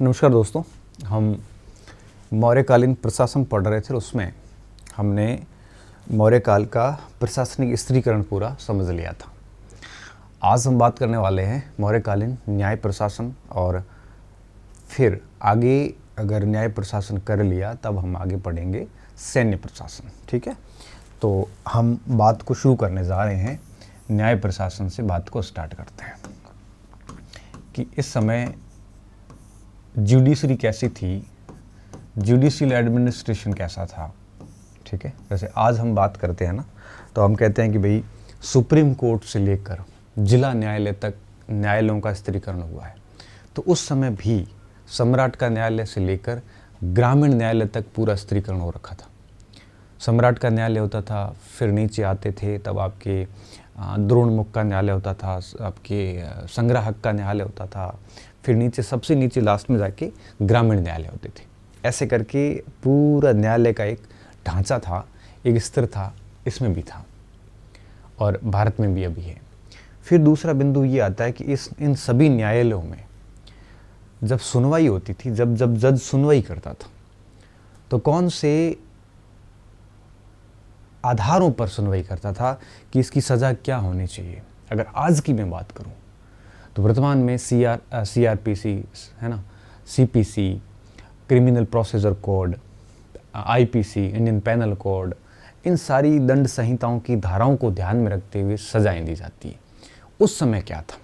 नमस्कार दोस्तों, हम मौर्यकालीन प्रशासन पढ़ रहे थे। उसमें हमने मौर्यकाल का प्रशासनिक स्त्रीकरण पूरा समझ लिया था। आज हम बात करने वाले हैं मौर्यकालीन न्याय प्रशासन, और फिर आगे अगर न्याय प्रशासन कर लिया तब हम आगे पढ़ेंगे सैन्य प्रशासन। ठीक है, तो हम बात को शुरू करने जा रहे हैं। न्याय प्रशासन से बात को स्टार्ट करते हैं कि इस समय जुडिशरी कैसी थी, जुडिशियल एडमिनिस्ट्रेशन कैसा था। ठीक है, जैसे आज हम बात करते हैं ना, तो हम कहते हैं कि भाई सुप्रीम कोर्ट से लेकर जिला न्यायालय तक न्यायालयों का स्त्रीकरण हुआ है। तो उस समय भी सम्राट का न्यायालय से लेकर ग्रामीण न्यायालय तक पूरा स्त्रीकरण हो रखा था। सम्राट का न्यायालय होता था, फिर नीचे आते थे तब आपके द्रोणमुख का न्यायालय होता था, आपके संग्राहक का न्यायालय होता था, फिर नीचे सबसे नीचे लास्ट में जाके ग्रामीण न्यायालय होते थे। ऐसे करके पूरा न्यायालय का एक ढांचा था, एक स्तर था, इसमें भी था और भारत में भी अभी है। फिर दूसरा बिंदु ये आता है कि इन सभी न्यायालयों में जब सुनवाई होती थी, जब जज सुनवाई करता था, तो कौन से आधारों पर सुनवाई करता था कि इसकी सज़ा क्या होनी चाहिए। अगर आज की मैं बात करूं तो वर्तमान में CRPC है ना, CPC, criminal procedure code, IPC, Indian penal code, इन सारी दंड संहिताओं की धाराओं को ध्यान में रखते हुए सजाएं दी जाती है। उस समय क्या था?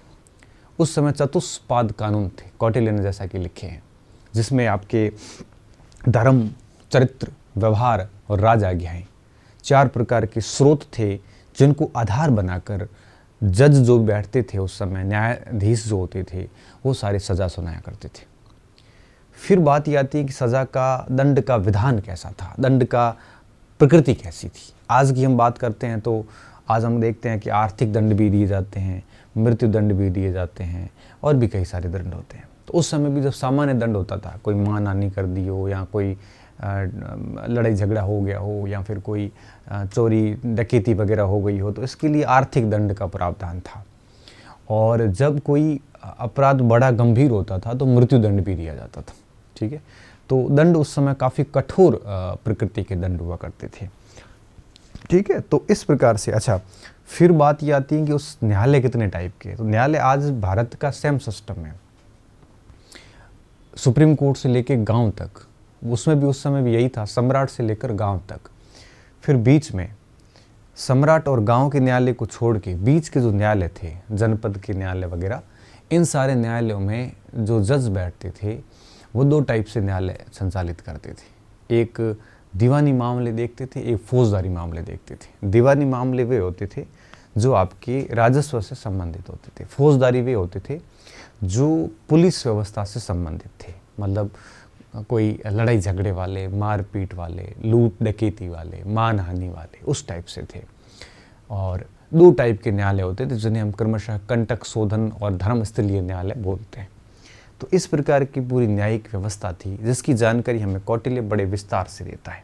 उस समय चतुष्पाद कानून थे, कौटिल्य ने जैसा कि लिखे हैं, जिसमें आपके धर्म, चरित्र, व्यवहार और राजआज्ञाएं, 4 प्रकार के स्रोत थे जिनको आधार बनाकर जज जो बैठते थे उस समय, न्यायाधीश जो होते थे, वो सारी सज़ा सुनाया करते थे। फिर बात ये आती है कि सज़ा का, दंड का विधान कैसा था, दंड का प्रकृति कैसी थी। आज की हम बात करते हैं तो आज हम देखते हैं कि आर्थिक दंड भी दिए जाते हैं, मृत्यु दंड भी दिए जाते हैं, और भी कई सारे दंड होते हैं। तो उस समय भी जब सामान्य दंड होता था, कोई मान हानि कर दी हो, या कोई लड़ाई झगड़ा हो गया हो, या फिर कोई चोरी डकैती वगैरह हो गई हो, तो इसके लिए आर्थिक दंड का प्रावधान था। और जब कोई अपराध बड़ा गंभीर होता था तो मृत्यु दंड भी दिया जाता था। ठीक है, तो दंड उस समय काफ़ी कठोर प्रकृति के दंड हुआ करते थे। ठीक है, तो इस प्रकार से अच्छा, फिर बात ये आती है कि उस न्यायालय कितने टाइप के। तो न्यायालय आज भारत का सेम सिस्टम है, सुप्रीम कोर्ट से लेकर गांव तक, उसमें भी उस समय भी यही था, सम्राट से लेकर गांव तक। फिर बीच में सम्राट और गांव के न्यायालय को छोड़ के बीच के जो न्यायालय थे, जनपद के न्यायालय वगैरह, इन सारे न्यायालयों में जो जज बैठते थे वो 2 टाइप से न्यायालय संचालित करते थे। एक दीवानी मामले देखते थे, एक फौजदारी मामले देखते थे। दीवानी मामले वे होते थे जो आपके राजस्व से संबंधित होते थे, फौजदारी वे होते थे जो पुलिस व्यवस्था से संबंधित थे, मतलब कोई लड़ाई झगड़े वाले, मारपीट वाले, लूट डकैती वाले, मानहानि वाले, उस टाइप से थे। और 2 टाइप के न्यायालय होते थे जिन्हें हम क्रमशः कंटक शोधन और धर्मस्थलीय न्यायालय बोलते हैं। तो इस प्रकार की पूरी न्यायिक व्यवस्था थी, जिसकी जानकारी हमें कौटिल्य बड़े विस्तार से देता है।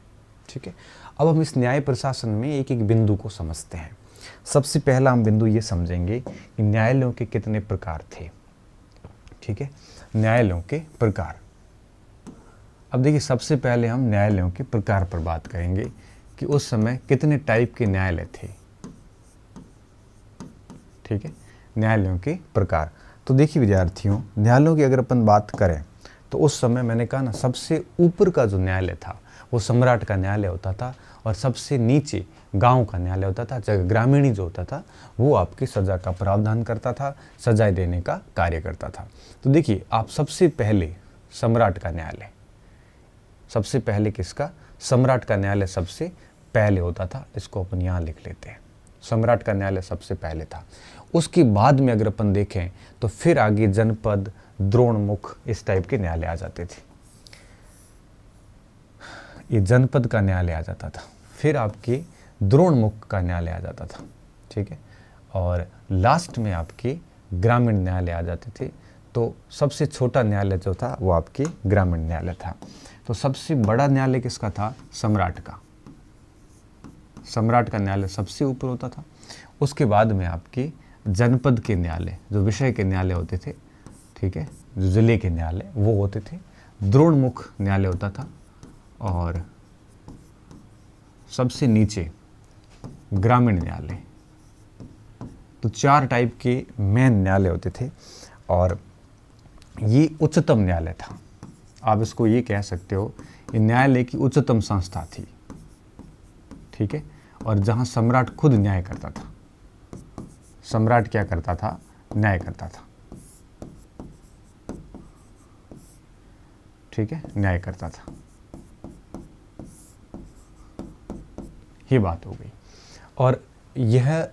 ठीक है, अब हम इस न्याय प्रशासन में एक एक बिंदु को समझते हैं। सबसे पहला हम बिंदु ये समझेंगे कि न्यायालयों के कितने प्रकार थे। ठीक है, न्यायालयों के प्रकार। अब देखिए, सबसे पहले हम न्यायालयों के प्रकार पर बात करेंगे कि उस समय कितने टाइप के न्यायालय थे। ठीक है, न्यायालयों के प्रकार। तो देखिए विद्यार्थियों, न्यायालयों की अगर अपन बात करें तो उस समय मैंने कहा ना, सबसे ऊपर का जो न्यायालय था वो सम्राट का न्यायालय होता था, और सबसे नीचे गांव का न्यायालय होता था। जगह ग्रामीणी जो होता था वो आपकी सज़ा का प्रावधान करता था, सजाएं देने का कार्य करता था। तो देखिए, आप सबसे पहले सम्राट का न्यायालय, सबसे पहले किसका? सम्राट का न्यायालय सबसे पहले होता था। इसको अपन यहाँ लिख लेते हैं, सम्राट का न्यायालय सबसे पहले था। उसके बाद में अगर अपन देखें तो फिर आगे जनपद, द्रोणमुख, इस टाइप के न्यायालय आ जाते थे। ये जनपद का न्यायालय आ जाता था, फिर आपके द्रोणमुख का न्यायालय आ जाता था। ठीक है, और लास्ट में आपके ग्रामीण न्यायालय आ जाते थे। तो सबसे छोटा न्यायालय जो था वो आपके ग्रामीण न्यायालय था। तो सबसे बड़ा न्यायालय किसका था? सम्राट का। सम्राट का न्यायालय सबसे ऊपर होता था। उसके बाद में आपके जनपद के न्यायालय, जो विषय के न्यायालय होते थे, ठीक है, जो जिले के न्यायालय वो होते थे, द्रोणमुख न्यायालय होता था, और सबसे नीचे ग्रामीण न्यायालय। तो 4 टाइप के मेन न्यायालय होते थे, और ये उच्चतम न्यायालय था। आप इसको ये कह सकते हो, ये न्यायालय की उच्चतम संस्था थी, ठीक है। और जहाँ सम्राट खुद न्याय करता था। सम्राट क्या करता था? न्याय करता था, ठीक है, न्याय करता था। ये बात हो गई। और यह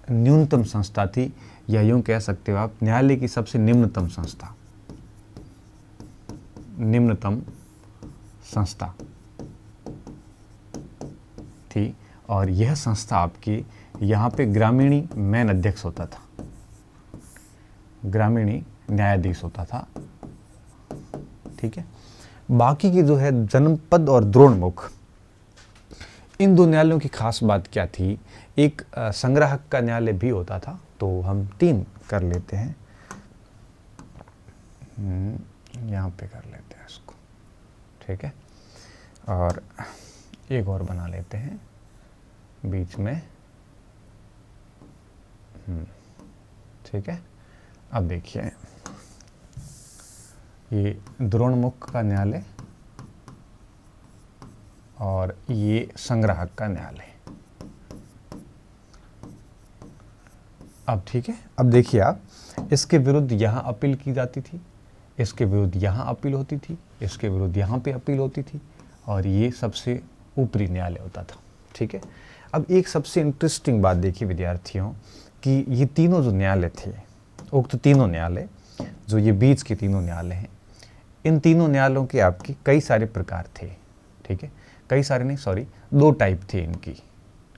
न्यूनतम संस्था थी, या यूं कह सकते हो आप न्यायालय की सबसे निम्नतम संस्था, निम्नतम संस्था थी। और यह संस्था आपकी यहाँ पे ग्रामीणी मेन अध्यक्ष होता था, ग्रामीणी न्यायाधीश होता था, ठीक है। बाकी की जो है जनपद और द्रोणमुख, इन दो न्यायालयों की खास बात क्या थी? एक संग्राहक का न्यायालय भी होता था, तो हम 3 कर लेते हैं, यहाँ पे कर लेते हैं इसको, ठीक है। और एक और बना लेते हैं बीच में, ठीक है। अब देखिए, ये द्रोणमुख का न्यायालय और ये संग्राहक का न्यायालय। अब ठीक है, अब देखिए आप, इसके विरुद्ध यहाँ अपील की जाती थी, इसके विरुद्ध यहाँ अपील होती थी, इसके विरुद्ध यहाँ पे अपील होती थी, और ये सबसे ऊपरी न्यायालय होता था, ठीक है। अब एक सबसे इंटरेस्टिंग बात देखिए विद्यार्थियों, कि ये तीनों जो न्यायालय थे, उक्त तीनों न्यायालय, जो ये बीच के तीनों न्यायालय हैं, इन तीनों न्यायालयों के आपके कई सारे प्रकार थे, ठीक है। कई सारे नहीं, सॉरी, 2 टाइप थे इनकी।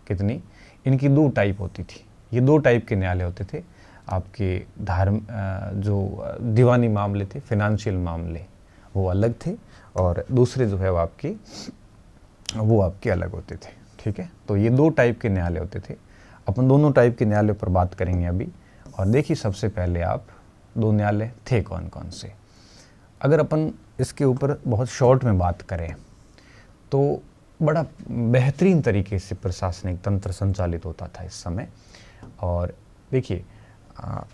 कितनी? इनकी 2 टाइप होती थी। ये 2 टाइप के न्यायालय होते थे आपके। जो दीवानी मामले थे, फाइनेंशियल मामले, वो अलग थे, और दूसरे जो है वो आपके अलग होते थे, ठीक है। तो ये 2 टाइप के न्यायालय होते थे। अपन दोनों टाइप के न्यायालय पर बात करेंगे अभी। और देखिए, सबसे पहले आप 2 न्यायालय थे कौन कौन से। अगर अपन इसके ऊपर बहुत शॉर्ट में बात करें तो बड़ा बेहतरीन तरीके से प्रशासनिक तंत्र संचालित होता था इस समय। और देखिए,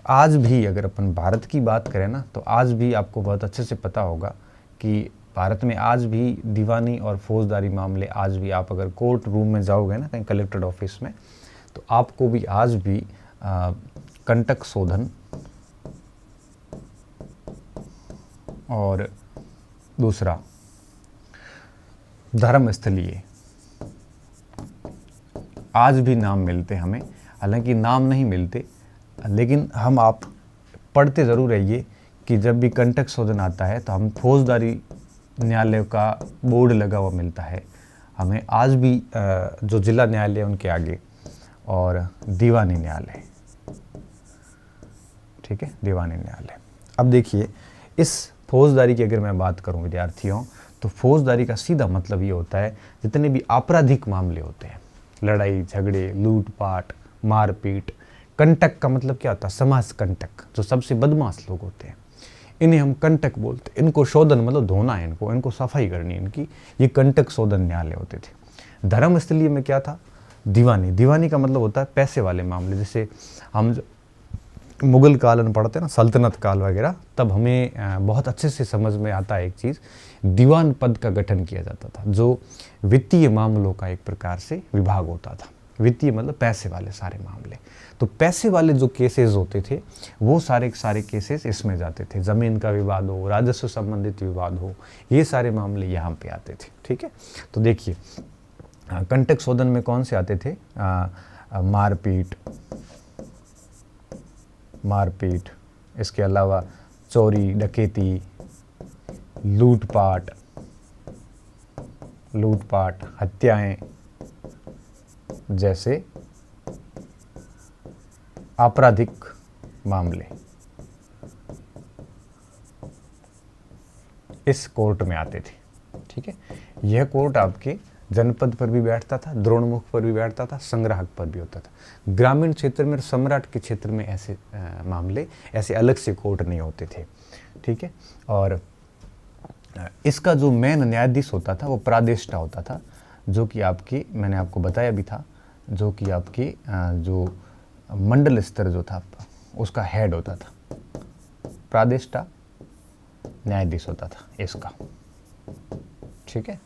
आज भी अगर अपन भारत की बात करें ना, तो आज भी आपको बहुत अच्छे से पता होगा कि भारत में आज भी दीवानी और फौजदारी मामले, आज भी आप अगर कोर्ट रूम में जाओगे ना, कहीं कलेक्टेड ऑफिस में, तो आपको भी आज भी कंटक शोधन और दूसरा धर्मस्थलीय आज भी नाम मिलते हमें। हालांकि नाम नहीं मिलते, लेकिन आप पढ़ते ज़रूर रहिए कि जब भी कंटक शोधन आता है तो हम फौजदारी न्यायालय का बोर्ड लगा हुआ मिलता है हमें आज भी, जो जिला न्यायालय उनके आगे, और दीवानी न्यायालय, ठीक है, दीवानी न्यायालय। अब देखिए, इस फौजदारी की अगर मैं बात करूं विद्यार्थियों, तो फौजदारी का सीधा मतलब ये होता है जितने भी आपराधिक मामले होते हैं, लड़ाई झगड़े, लूटपाट, मारपीट। कंटक का मतलब क्या होता है? समाज कंटक, जो सबसे बदमाश लोग होते हैं, इन्हें हम कंटक बोलते हैं। इनको शोधन मतलब धोना है, इनको सफाई करनी है इनकी, ये कंटक शोधन न्यायालय होते थे। धर्मस्थलीय में क्या था? दीवानी का मतलब होता है पैसे वाले मामले। जैसे हम मुगल काल में पढ़ते हैं ना, सल्तनत काल वगैरह, तब हमें बहुत अच्छे से समझ में आता है एक चीज़, दीवान पद का गठन किया जाता था, जो वित्तीय मामलों का एक प्रकार से विभाग होता था। वित्तीय मतलब पैसे वाले सारे मामले। तो पैसे वाले जो केसेस होते थे, वो सारे केसेस इसमें जाते थे। ज़मीन का विवाद हो, राजस्व संबंधित विवाद हो, ये सारे मामले यहाँ पे आते थे, ठीक है। तो देखिए, कंटक शोधन में कौन से आते थे? मारपीट, इसके अलावा चोरी, डकैती, लूटपाट, हत्याएं जैसे आपराधिक मामले इस कोर्ट में आते थे, ठीक है। यह कोर्ट आपके जनपद पर भी बैठता था, द्रोणमुख पर भी बैठता था, संग्राहक पर भी होता था। ग्रामीण क्षेत्र में, सम्राट के क्षेत्र में ऐसे मामले, ऐसे अलग से कोर्ट नहीं होते थे, ठीक है। और इसका जो मेन न्यायाधीश होता था वो प्रादेष्टा होता था, जो कि आपकी, मैंने आपको बताया भी था, जो कि आपकी जो मंडल स्तर जो था उसका हेड होता था, प्रादेष्टा न्यायाधीश होता था इसका, ठीक है।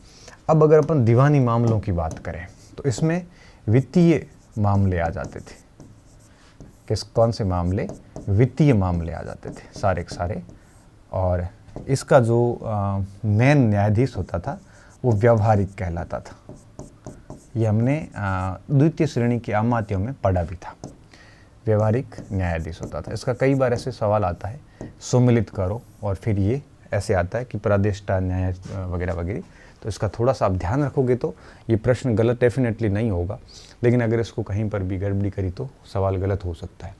अब अगर अपन दीवानी मामलों की बात करें तो इसमें वित्तीय मामले आ जाते थे। कौन से मामले? वित्तीय मामले आ जाते थे सारे के सारे। और इसका जो मेन न्यायाधीश होता था वो व्यावहारिक कहलाता था। ये हमने द्वितीय श्रेणी की आमात्यों में पढ़ा भी था। व्यवहारिक न्यायाधीश होता था। इसका कई बार ऐसे सवाल आता है, सम्मिलित करो, और फिर ये ऐसे आता है कि प्रादेष्टा न्याय वगैरह वगैरह। तो इसका थोड़ा सा आप ध्यान रखोगे तो ये प्रश्न गलत डेफिनेटली नहीं होगा, लेकिन अगर इसको कहीं पर भी गड़बड़ी करी तो सवाल गलत हो सकता है।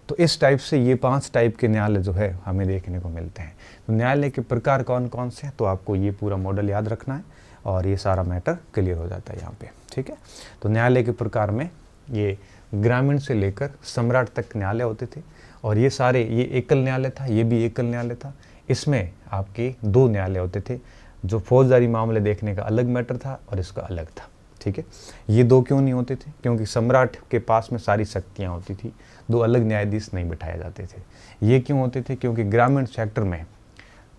तो इस टाइप से ये 5 टाइप के न्यायालय जो है हमें देखने को मिलते हैं। तो न्यायालय के प्रकार कौन कौन से हैं, तो आपको ये पूरा मॉडल याद रखना है और ये सारा मैटर क्लियर हो जाता है यहाँ पे, ठीक है। तो न्यायालय के प्रकार में ये ग्रामीण से लेकर सम्राट तक न्यायालय होते थे, और ये सारे, ये एकल न्यायालय था, ये भी एकल न्यायालय था। इसमें आपके 2 न्यायालय होते थे, जो फौजदारी मामले देखने का अलग मैटर था और इसका अलग था, ठीक है। ये 2 क्यों नहीं होते थे? क्योंकि सम्राट के पास में सारी शक्तियाँ होती थी, 2 अलग न्यायाधीश नहीं बिठाए जाते थे। ये क्यों होते थे? क्योंकि ग्रामीण सेक्टर में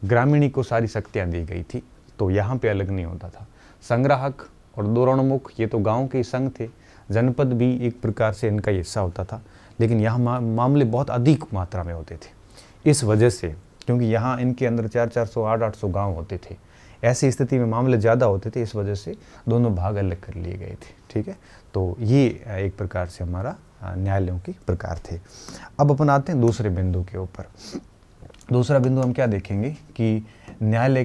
ग्रामीणी को सारी शक्तियाँ दी गई थी, तो यहाँ पे अलग नहीं होता था। संग्राहक और दोरणमुख ये तो गाँव के ही संघ थे, जनपद भी एक प्रकार से इनका हिस्सा होता था, लेकिन यहाँ मामले बहुत अधिक मात्रा में होते थे। इस वजह से, क्योंकि यहाँ इनके अंदर 400, 800 गाँव होते थे, ऐसी स्थिति में मामले ज़्यादा होते थे, इस वजह से दोनों भाग अलग कर लिए गए थे, ठीक है। तो ये एक प्रकार से हमारा न्यायालयों के प्रकार थे। अब अपन आते हैं दूसरे बिंदु के ऊपर। दूसरा बिंदु हम क्या देखेंगे कि न्याय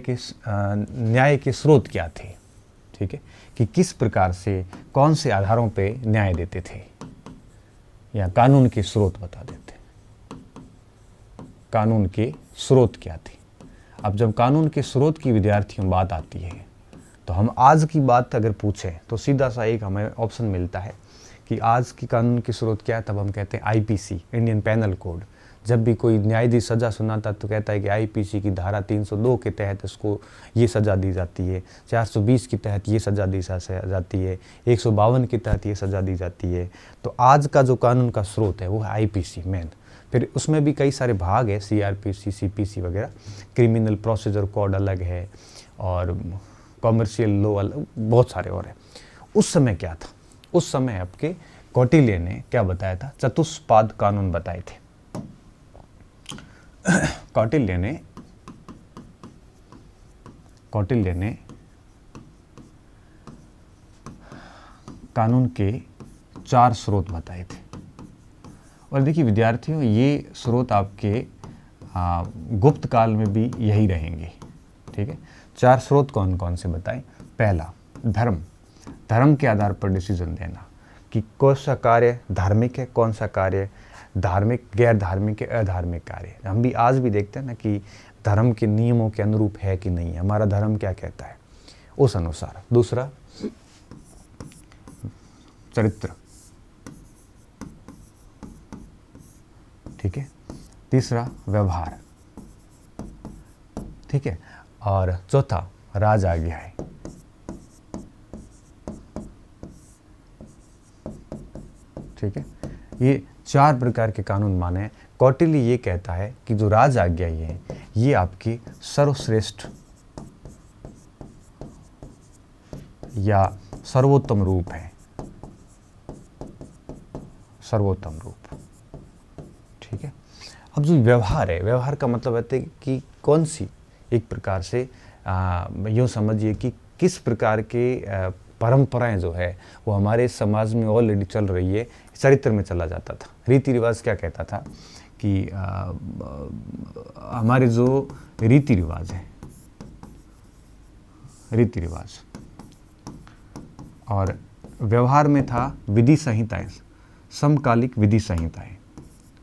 के स्रोत क्या थे, ठीक है, कि किस प्रकार से, कौन से आधारों पे न्याय देते थे, या कानून के स्रोत बता देते। कानून के स्रोत क्या थे? अब जब कानून के स्रोत की विद्यार्थियों बात आती है, तो हम आज की बात अगर पूछें तो सीधा सा एक हमें ऑप्शन मिलता है कि आज की कानून के स्रोत क्या है। तब हम कहते हैं आईपीसी, इंडियन पैनल कोड। जब भी कोई न्यायाधीश सज़ा सुनाता तो कहता है कि आईपीसी की धारा 302 के तहत इसको ये सज़ा दी जाती है, 420 के तहत ये सज़ा दी जाती है, 152 के तहत ये सज़ा दी जाती है। तो आज का जो कानून का स्रोत है वो है आईपीसी मेन। फिर उसमें भी कई सारे भाग है, सीआरपीसी, सीपीसी वगैरह। क्रिमिनल प्रोसीजर कोड अलग है और कॉमर्शियल लॉ अलग, बहुत सारे और हैं। उस समय क्या था? उस समय आपके कौटिल्य ने क्या बताया था? चतुष्पाद कानून बताए थे। कौटिल्य ने कानून के 4 स्रोत बताए थे। और देखिए विद्यार्थियों, ये स्रोत आपके गुप्त काल में भी यही रहेंगे, ठीक है। 4 स्रोत कौन कौन से बताएं? पहला, धर्म। धर्म के आधार पर डिसीजन देना कि कौन सा कार्य धार्मिक है, कौन सा कार्य धार्मिक, गैर धार्मिक है, अधार्मिक कार्य। हम भी आज भी देखते हैं ना कि धर्म के नियमों के अनुरूप है कि नहीं, हमारा धर्म क्या कहता है, उस अनुसार। दूसरा, चरित्र, ठीक है। तीसरा, व्यवहार, ठीक है। और चौथा, राज आज्ञा है, ठीक है। ये 4 प्रकार के कानून माने हैं। कौटिल्य ये कहता है कि जो राज आज्ञा ये आपकी सर्वश्रेष्ठ या सर्वोत्तम रूप है, सर्वोत्तम रूप, ठीक है। अब जो व्यवहार है, व्यवहार का मतलब है कि कौन सी, एक प्रकार से यूँ समझिए कि किस प्रकार के परंपराएं जो है वो हमारे समाज में ऑलरेडी चल रही है, चरित्र में चला जाता था। रीति रिवाज क्या कहता था कि हमारे जो रीति रिवाज है, रीति रिवाज, और व्यवहार में था विधि संहिताएं, समकालिक विधि संहिताएं।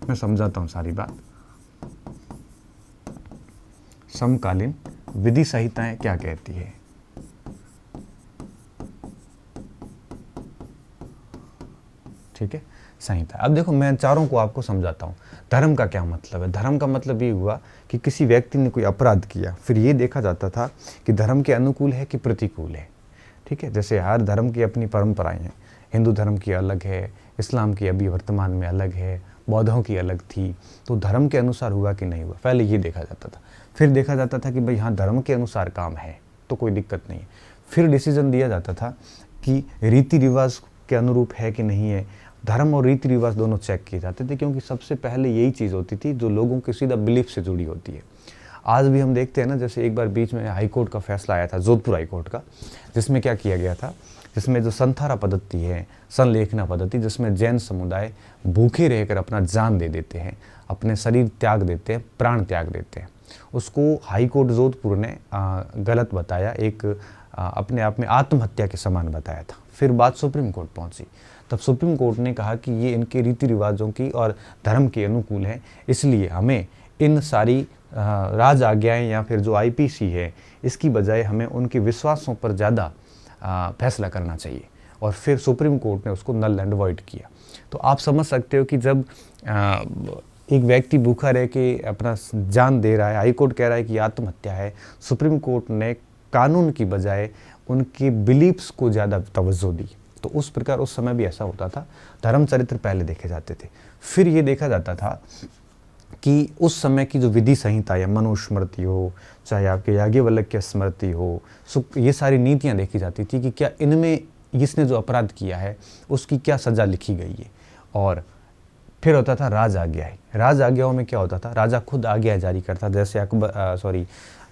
मैं समझाता हूँ सारी बात। समकालीन विधि संहिताएं क्या कहती है? ठीक है। संहिता। अब देखो मैं चारों को आपको समझाता हूँ। धर्म का क्या मतलब है? धर्म का मतलब ये हुआ कि किसी व्यक्ति ने कोई अपराध किया, फिर ये देखा जाता था कि धर्म के अनुकूल है कि प्रतिकूल है। ठीक है, जैसे हर धर्म की अपनी परंपराएं हैं। हिंदू धर्म की अलग है, इस्लाम की अभी वर्तमान में अलग है, बौद्धों की अलग थी। तो धर्म के अनुसार हुआ कि नहीं हुआ, पहले ये देखा जाता था। फिर देखा जाता था कि भाई हाँ धर्म के अनुसार काम है तो कोई दिक्कत नहीं है। फिर डिसीजन दिया जाता था कि रीति रिवाज के अनुरूप है कि नहीं है। धर्म और रीति रिवाज दोनों चेक किए जाते थे, क्योंकि सबसे पहले यही चीज़ होती थी जो लोगों के सीधा बिलीफ से जुड़ी होती है। आज भी हम देखते हैं ना, जैसे एक बार बीच में हाई कोर्ट का फैसला आया था, जोधपुर हाई कोर्ट का, जिसमें क्या किया गया था, जिसमें जो संथारा पद्धति है, संलेखना पद्धति, जिसमें जैन समुदाय भूखे रहकर अपना जान दे देते हैं, अपने शरीर त्याग देते हैं, प्राण त्याग देते हैं, उसको हाई कोर्ट जोधपुर ने गलत बताया, एक अपने आप में आत्महत्या के समान बताया था। फिर बात सुप्रीम कोर्ट पहुंची, तब सुप्रीम कोर्ट ने कहा कि ये इनके रीति रिवाजों की और धर्म के अनुकूल है, इसलिए हमें इन सारी राज आज्ञाएँ या फिर जो आईपीसी है इसकी बजाय हमें उनके विश्वासों पर ज़्यादा फैसला करना चाहिए। और फिर सुप्रीम कोर्ट ने उसको नल एंड वॉइड किया। तो आप समझ सकते हो कि जब एक व्यक्ति भूखा रह के अपना जान दे रहा है, हाई कोर्ट कह रहा है कि आत्महत्या है, सुप्रीम कोर्ट ने कानून की बजाय उनके बिलीफ्स को ज़्यादा तवज्जो दी। तो उस प्रकार उस समय भी ऐसा होता था, धर्म चरित्र पहले देखे जाते थे। फिर ये देखा जाता था कि उस समय की जो विधि संहिता या मनुस्मृति हो, चाहे आपके याज्ञवल्क्य स्मृति हो, ये सारी नीतियाँ देखी जाती थी कि क्या इनमें इसने जो अपराध किया है उसकी क्या सज़ा लिखी गई है। और फिर होता था राज आज्ञाएँ। राज आज्ञाओं में क्या होता था, राजा खुद आज्ञा जारी करता। जैसे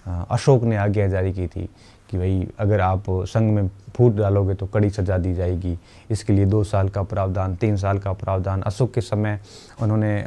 अशोक ने आज्ञा जारी की थी कि भाई अगर आप संघ में फूट डालोगे तो कड़ी सजा दी जाएगी, इसके लिए 2 साल का प्रावधान, 3 साल का प्रावधान। अशोक के समय उन्होंने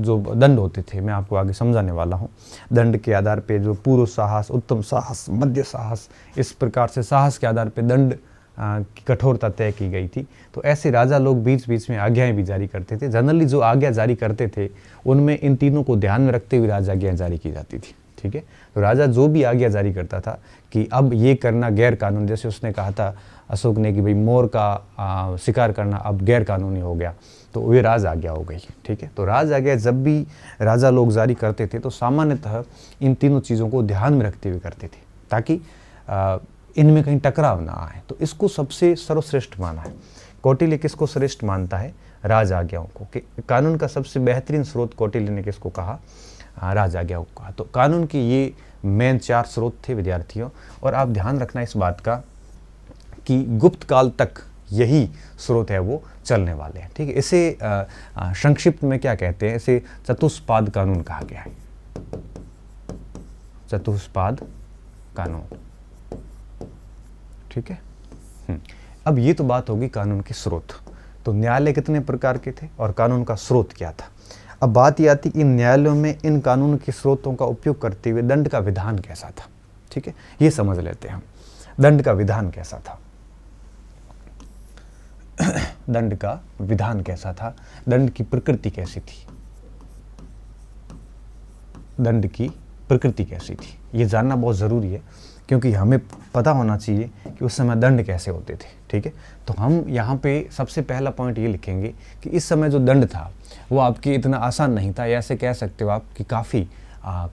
जो दंड होते थे, मैं आपको आगे समझाने वाला हूँ, दंड के आधार पे जो पूर्व साहस, उत्तम साहस, मध्य साहस, इस प्रकार से साहस के आधार पे दंड की कठोरता तय की गई थी। तो ऐसे राजा लोग बीच बीच में आज्ञाएं भी जारी करते थे। जनरली जो आज्ञा जारी करते थे उनमें इन तीनों को ध्यान में रखते हुए राजा आज्ञाएं जारी की जाती थी। ठीक है, तो राजा जो भी आज्ञा जारी करता था कि अब ये करना गैर कानून, जैसे उसने कहा था अशोक ने कि भाई मोर का शिकार करना अब गैर कानूनी हो गया, तो वे राज आज्ञा हो गई। ठीक है, तो राज आज्ञा जब भी राजा लोग जारी करते थे तो सामान्यतः इन तीनों चीज़ों को ध्यान में रखते हुए करते थे, ताकि इनमें कहीं टकराव ना आए। तो इसको सबसे सर्वश्रेष्ठ माना है। कौटिल्य किसको श्रेष्ठ मानता है? राज आज्ञाओं को। कि कानून का सबसे बेहतरीन स्रोत कौटिल्य ने किसको कहा? राज आज्ञाओं को कहा। तो कानून की ये मेन 4 स्रोत थे विद्यार्थियों। और आप ध्यान रखना इस बात का कि गुप्त काल तक यही स्रोत है वो चलने वाले हैं। ठीक है, इसे संक्षिप्त में क्या कहते हैं? इसे चतुष्पाद कानून कहा गया है। चतुष्पाद कानून। ठीक है, अब ये तो बात होगी कानून के स्रोत। तो न्यायालय कितने प्रकार के थे और कानून का स्रोत क्या था? अब बात ये आती कि इन न्यायालयों में इन कानून के स्रोतों का उपयोग करते हुए दंड का विधान कैसा था। ठीक है, ये समझ लेते हैं हम, दंड का विधान कैसा था। दंड का विधान कैसा था, दंड की प्रकृति कैसी थी, दंड की प्रकृति कैसी थी, ये जानना बहुत ज़रूरी है, क्योंकि हमें पता होना चाहिए कि उस समय दंड कैसे होते थे। ठीक है, तो हम यहाँ पे सबसे पहला पॉइंट ये लिखेंगे कि इस समय जो दंड था वो आपकी इतना आसान नहीं था, या ऐसे कह सकते हो आप कि काफ़ी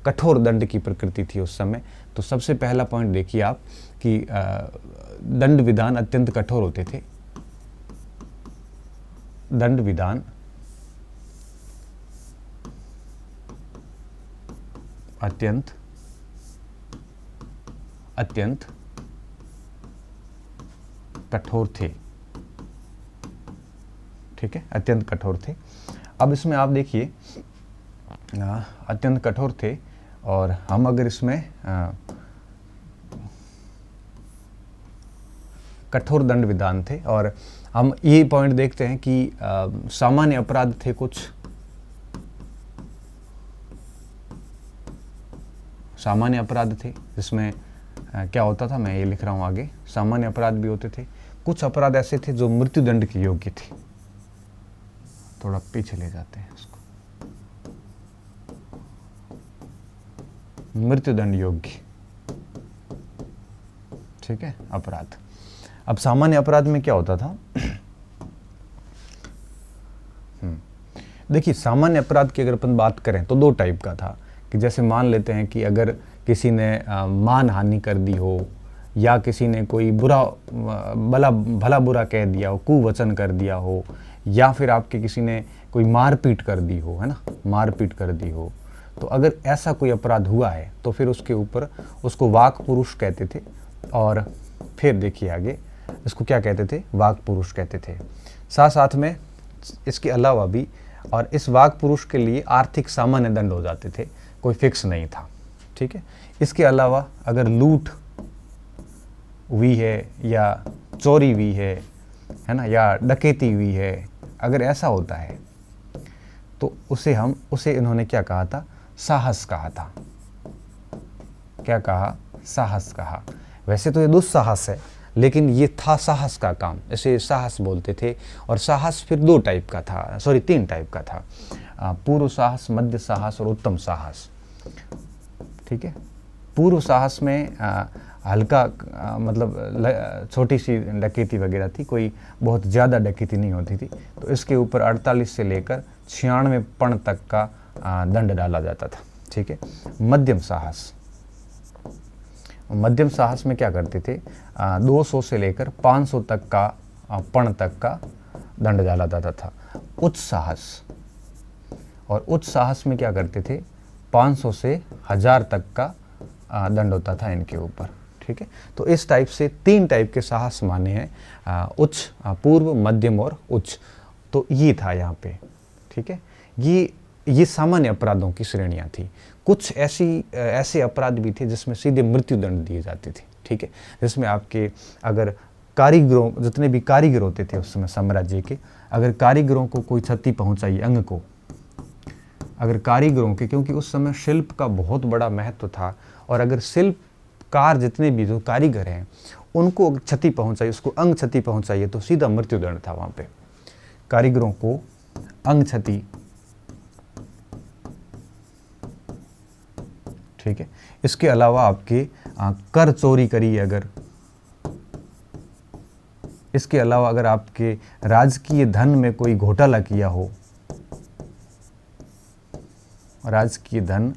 कठोर दंड की प्रकृति थी उस समय। तो सबसे पहला पॉइंट देखिए आप कि दंड विधान अत्यंत कठोर होते थे। दंड विधान अत्यंत कठोर थे। ठीक है, अत्यंत कठोर थे। अब इसमें आप देखिए अत्यंत कठोर थे, और हम अगर इसमें कठोर दंड विधान थे, और हम ये पॉइंट देखते हैं कि सामान्य अपराध थे कुछ, सामान्य अपराध थे जिसमें क्या होता था, मैं ये लिख रहा हूँ आगे, सामान्य अपराध भी होते थे। कुछ अपराध ऐसे थे जो मृत्युदंड के योग्य थे। थोड़ा पीछे ले जाते हैं इसको, मृत्युदंड योग्य। ठीक है, अपराध। अब सामान्य अपराध में क्या होता था, देखिए, सामान्य अपराध की अगर अपन बात करें तो दो टाइप का था, कि जैसे मान लेते हैं कि अगर किसी ने मान हानि कर दी हो, या किसी ने कोई भला बुरा कह दिया हो, कुवचन कर दिया हो, या फिर आपके किसी ने कोई मारपीट कर दी हो, है ना, मारपीट कर दी हो। तो अगर ऐसा कोई अपराध हुआ है तो फिर उसके ऊपर उसको वाक पुरुष कहते थे। और फिर देखिए आगे, इसको क्या कहते थे, वाक पुरुष कहते थे। साथ साथ में इसके अलावा भी, और इस वाक पुरुष के लिए आर्थिक सामान्य दंड हो जाते थे, कोई फिक्स नहीं था, ठीक है। इसके अलावा अगर लूट हुई है या चोरी हुई है ना, या डकैती हुई है, अगर ऐसा होता है तो उसे इन्होंने क्या कहा था, साहस कहा था। क्या कहा, साहस कहा। वैसे तो ये दुस्साहस है, लेकिन ये था साहस का काम, इसे साहस बोलते थे। और साहस फिर दो टाइप का था, सॉरी 3 टाइप का था, पूर्व साहस, मध्य साहस और उत्तम साहस, ठीक है। पूर्व साहस में हल्का मतलब छोटी सी डकैती वगैरह थी, कोई बहुत ज़्यादा डकैती नहीं होती थी, तो इसके ऊपर 48 से लेकर 96 पण तक का दंड डाला जाता था, ठीक है। मध्यम साहस, मध्यम साहस में क्या करते थे, 200 से लेकर 500 तक का पण तक का दंड डाला जाता था। उच्च साहस, और उच्च साहस में क्या करते थे, 500 से 1000 तक का दंड होता था इनके ऊपर, ठीक है। तो इस टाइप से 3 टाइप के साहस माने हैं, उच्च, पूर्व, मध्यम और उच्च। तो ये था यहाँ पे, ठीक है। ये सामान्य अपराधों की श्रेणियाँ थी। कुछ ऐसे अपराध भी थे जिसमें सीधे मृत्यु दंड दिए जाते थे, ठीक है। जिसमें आपके अगर कारीगरों, जितने भी कारीगर होते थे उस समय साम्राज्य के, अगर कारीगरों को कोई क्षति पहुंचाई, अंग को, अगर कारीगरों के, क्योंकि उस समय शिल्प का बहुत बड़ा महत्व था, और अगर शिल्पकार जितने भी जो कारीगर हैं उनको क्षति पहुंचाई, उसको अंग क्षति पहुंचाई तो सीधा मृत्यु दंड था वहाँ पे। कारीगरों को अंग क्षति, ठीक है। इसके अलावा आपके कर चोरी करी अगर, इसके अलावा अगर आपके राजकीय धन में कोई घोटाला किया हो, राजकीय धन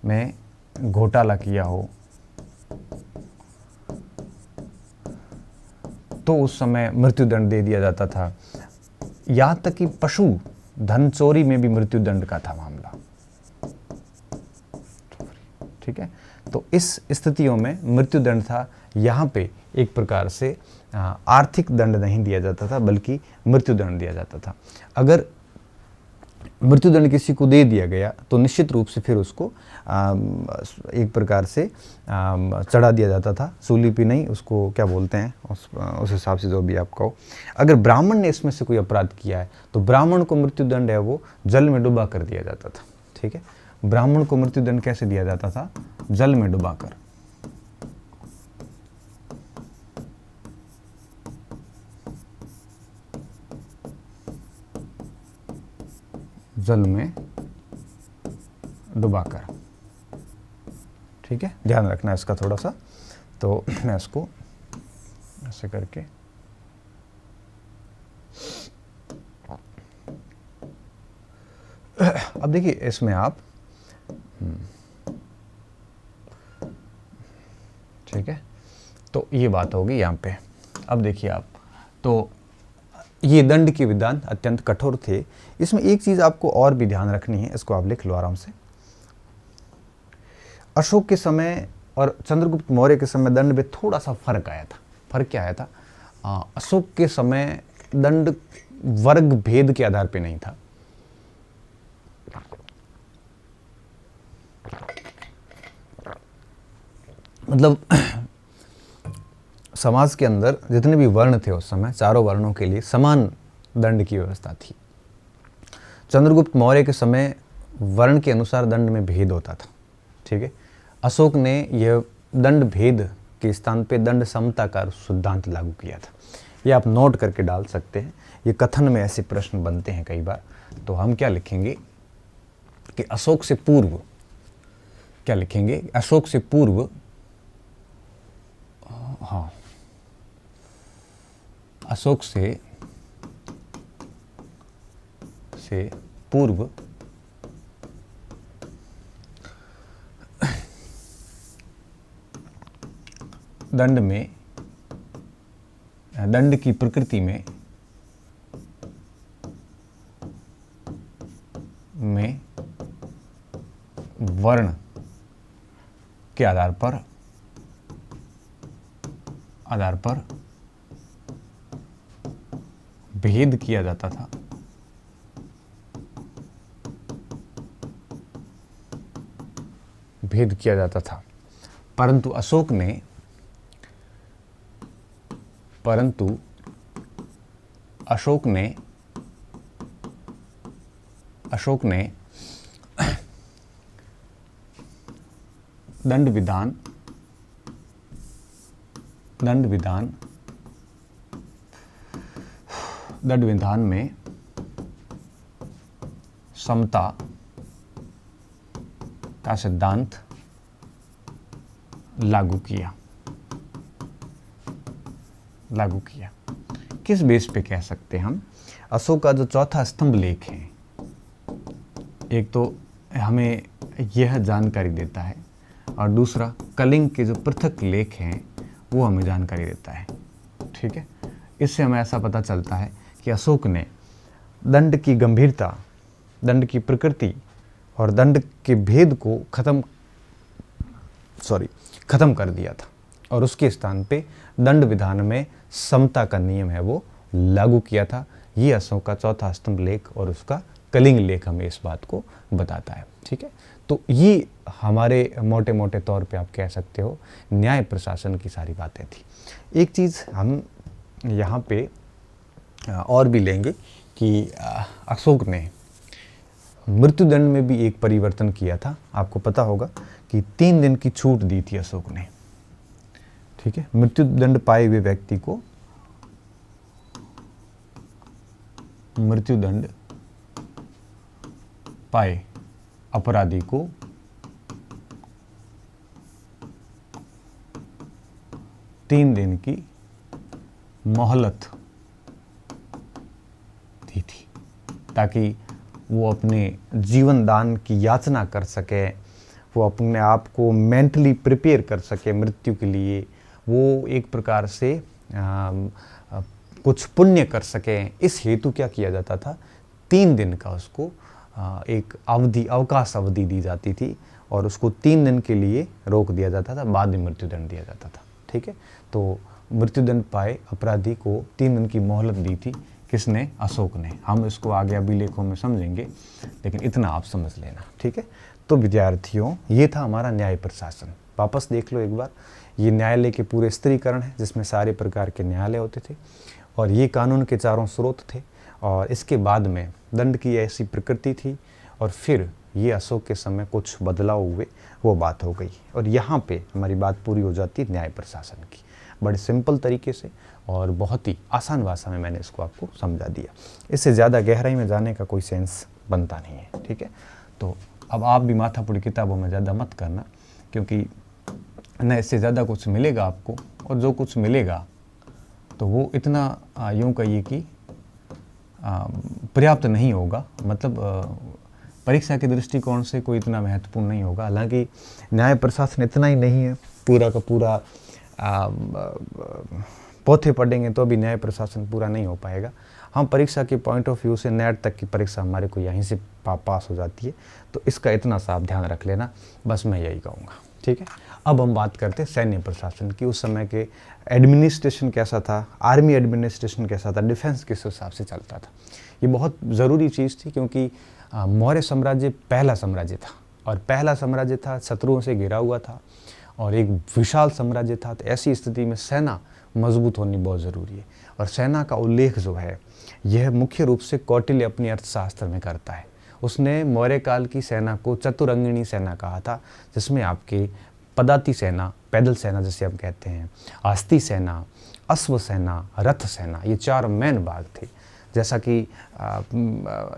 में घोटाला किया हो, तो उस समय मृत्यु दंड दे दिया जाता था। यहाँ तक कि पशु धन चोरी में भी मृत्यु दंड का था मामला, ठीक है। तो इस स्थितियों में मृत्यु दंड था। यहाँ पे एक प्रकार से आर्थिक दंड नहीं दिया जाता था, बल्कि मृत्यु दंड दिया जाता था। अगर मृत्यु दंड किसी को दे दिया गया तो निश्चित रूप से फिर उसको एक प्रकार से चढ़ा दिया जाता था, सूली पे नहीं, उसको क्या बोलते हैं, उस हिसाब से जो भी आपका हो। अगर ब्राह्मण ने इसमें से कोई अपराध किया है तो ब्राह्मण को मृत्यु दंड है वो जल में डुबा कर दिया जाता था, ठीक है। ब्राह्मण को मृत्यु दंड कैसे दिया जाता था, जल में डुबाकर। जल में डुबाकर, ठीक है। ध्यान रखना इसका थोड़ा सा। तो मैं इसको ऐसे करके, अब देखिए इसमें आप, ठीक है। तो ये बात होगी यहाँ पे। अब देखिए आप, तो ये दंड के विधान अत्यंत कठोर थे। इसमें एक चीज़ आपको और भी ध्यान रखनी है, इसको आप लिख लो आराम से। अशोक के समय और चंद्रगुप्त मौर्य के समय दंड में थोड़ा सा फर्क आया था। फर्क क्या आया था, अशोक के समय दंड वर्ग भेद के आधार पे नहीं था। मतलब समाज के अंदर जितने भी वर्ण थे उस समय, चारों वर्णों के लिए समान दंड की व्यवस्था थी। चंद्रगुप्त मौर्य के समय वर्ण के अनुसार दंड में भेद होता था, ठीक है। अशोक ने यह दंड भेद के स्थान पे दंड समता का सिद्धांत लागू किया था। ये आप नोट करके डाल सकते हैं, ये कथन में ऐसे प्रश्न बनते हैं कई बार। तो हम क्या लिखेंगे कि अशोक से पूर्व, क्या लिखेंगे, अशोक से पूर्व, हाँ, अशोक से पूर्व दंड की प्रकृति में वर्ण के आधार पर भेद किया जाता था। परंतु अशोक ने दंड विधान में समता का सिद्धांत लागू किया। किस बेस पे कह सकते हैं हम? अशोक का जो चौथा स्तंभ लेख है, एक तो हमें यह जानकारी देता है और दूसरा कलिंग के जो पृथक लेख हैं वो हमें जानकारी देता है। ठीक है, इससे हमें ऐसा पता चलता है कि अशोक ने दंड की गंभीरता, दंड की प्रकृति और दंड के भेद को खत्म कर दिया था और उसके स्थान पे दंड विधान में समता का नियम है वो लागू किया था। ये अशोक का चौथा स्तंभ लेख और उसका कलिंग लेख हमें इस बात को बताता है। ठीक है, तो ये हमारे मोटे मोटे तौर पे आप कह सकते हो न्याय प्रशासन की सारी बातें थी। एक चीज़ हम यहाँ पे और भी लेंगे कि अशोक ने मृत्युदंड में भी एक परिवर्तन किया था। आपको पता होगा कि 3 दिन की छूट दी थी अशोक ने। ठीक है, मृत्युदंड पाए हुए व्यक्ति को, मृत्युदंड पाए अपराधी को 3 दिन की मोहलत दी थी ताकि वो अपने जीवन दान की याचना कर सके, वो अपने आप को मेंटली प्रिपेयर कर सके मृत्यु के लिए, वो एक प्रकार से कुछ पुण्य कर सके। इस हेतु क्या किया जाता था, 3 दिन का उसको एक अवकाश अवधि दी जाती थी और उसको 3 दिन के लिए रोक दिया जाता था, बाद में मृत्युदंड दिया जाता था। ठीक है, तो मृत्युदंड पाए अपराधी को 3 दिन की मोहलत दी थी। किसने? अशोक ने। हम इसको आगे अभिलेखों में समझेंगे, लेकिन इतना आप समझ लेना। ठीक है, तो विद्यार्थियों, ये था हमारा न्याय प्रशासन। वापस देख लो एक बार, ये न्यायालय के पूरे स्त्रीकरण है जिसमें सारे प्रकार के न्यायालय होते थे और ये कानून के चारों स्रोत थे। और इसके बाद में दंड की ऐसी प्रकृति थी और फिर ये अशोक के समय कुछ बदलाव हुए, वो बात हो गई। और यहाँ पे हमारी बात पूरी हो जाती है न्याय प्रशासन की, बड़े सिंपल तरीके से और बहुत ही आसान भाषा में मैंने इसको आपको समझा दिया। इससे ज़्यादा गहराई में जाने का कोई सेंस बनता नहीं है। ठीक है, तो अब आप भी माथापुरी किताबों में ज़्यादा मत करना, क्योंकि न इससे ज़्यादा कुछ मिलेगा आपको, और जो कुछ मिलेगा तो वो इतना यूँ कहिए कि पर्याप्त नहीं होगा, मतलब परीक्षा के दृष्टिकोण से कोई इतना महत्वपूर्ण नहीं होगा। हालांकि न्याय प्रशासन इतना ही नहीं है, पूरा का पूरा पोथे पढ़ेंगे तो भी न्याय प्रशासन पूरा नहीं हो पाएगा। हम परीक्षा के पॉइंट ऑफ व्यू से नेट तक की परीक्षा हमारे को यहीं से पास हो जाती है, तो इसका इतना सा आप ध्यान रख लेना, बस मैं यही कहूँगा। ठीक है, अब हम बात करते हैं सैन्य प्रशासन की। उस समय के एडमिनिस्ट्रेशन कैसा था, आर्मी एडमिनिस्ट्रेशन कैसा था, डिफेंस किस हिसाब से चलता था। ये बहुत ज़रूरी चीज़ थी, क्योंकि मौर्य साम्राज्य पहला साम्राज्य था और पहला साम्राज्य था, शत्रुओं से घिरा हुआ था और एक विशाल साम्राज्य था। तो ऐसी स्थिति में सेना मजबूत होनी बहुत ज़रूरी है। और सेना का उल्लेख जो है यह मुख्य रूप से कौटिल्य अपनी अर्थशास्त्र में करता है। उसने मौर्य काल की सेना को चतुरंगिणी सेना कहा था, जिसमें आपके पदाति सेना, पैदल सेना जिसे हम कहते हैं, अस्थि सेना, अश्व सेना, रथ सेना, ये 4 मेन भाग थे। जैसा कि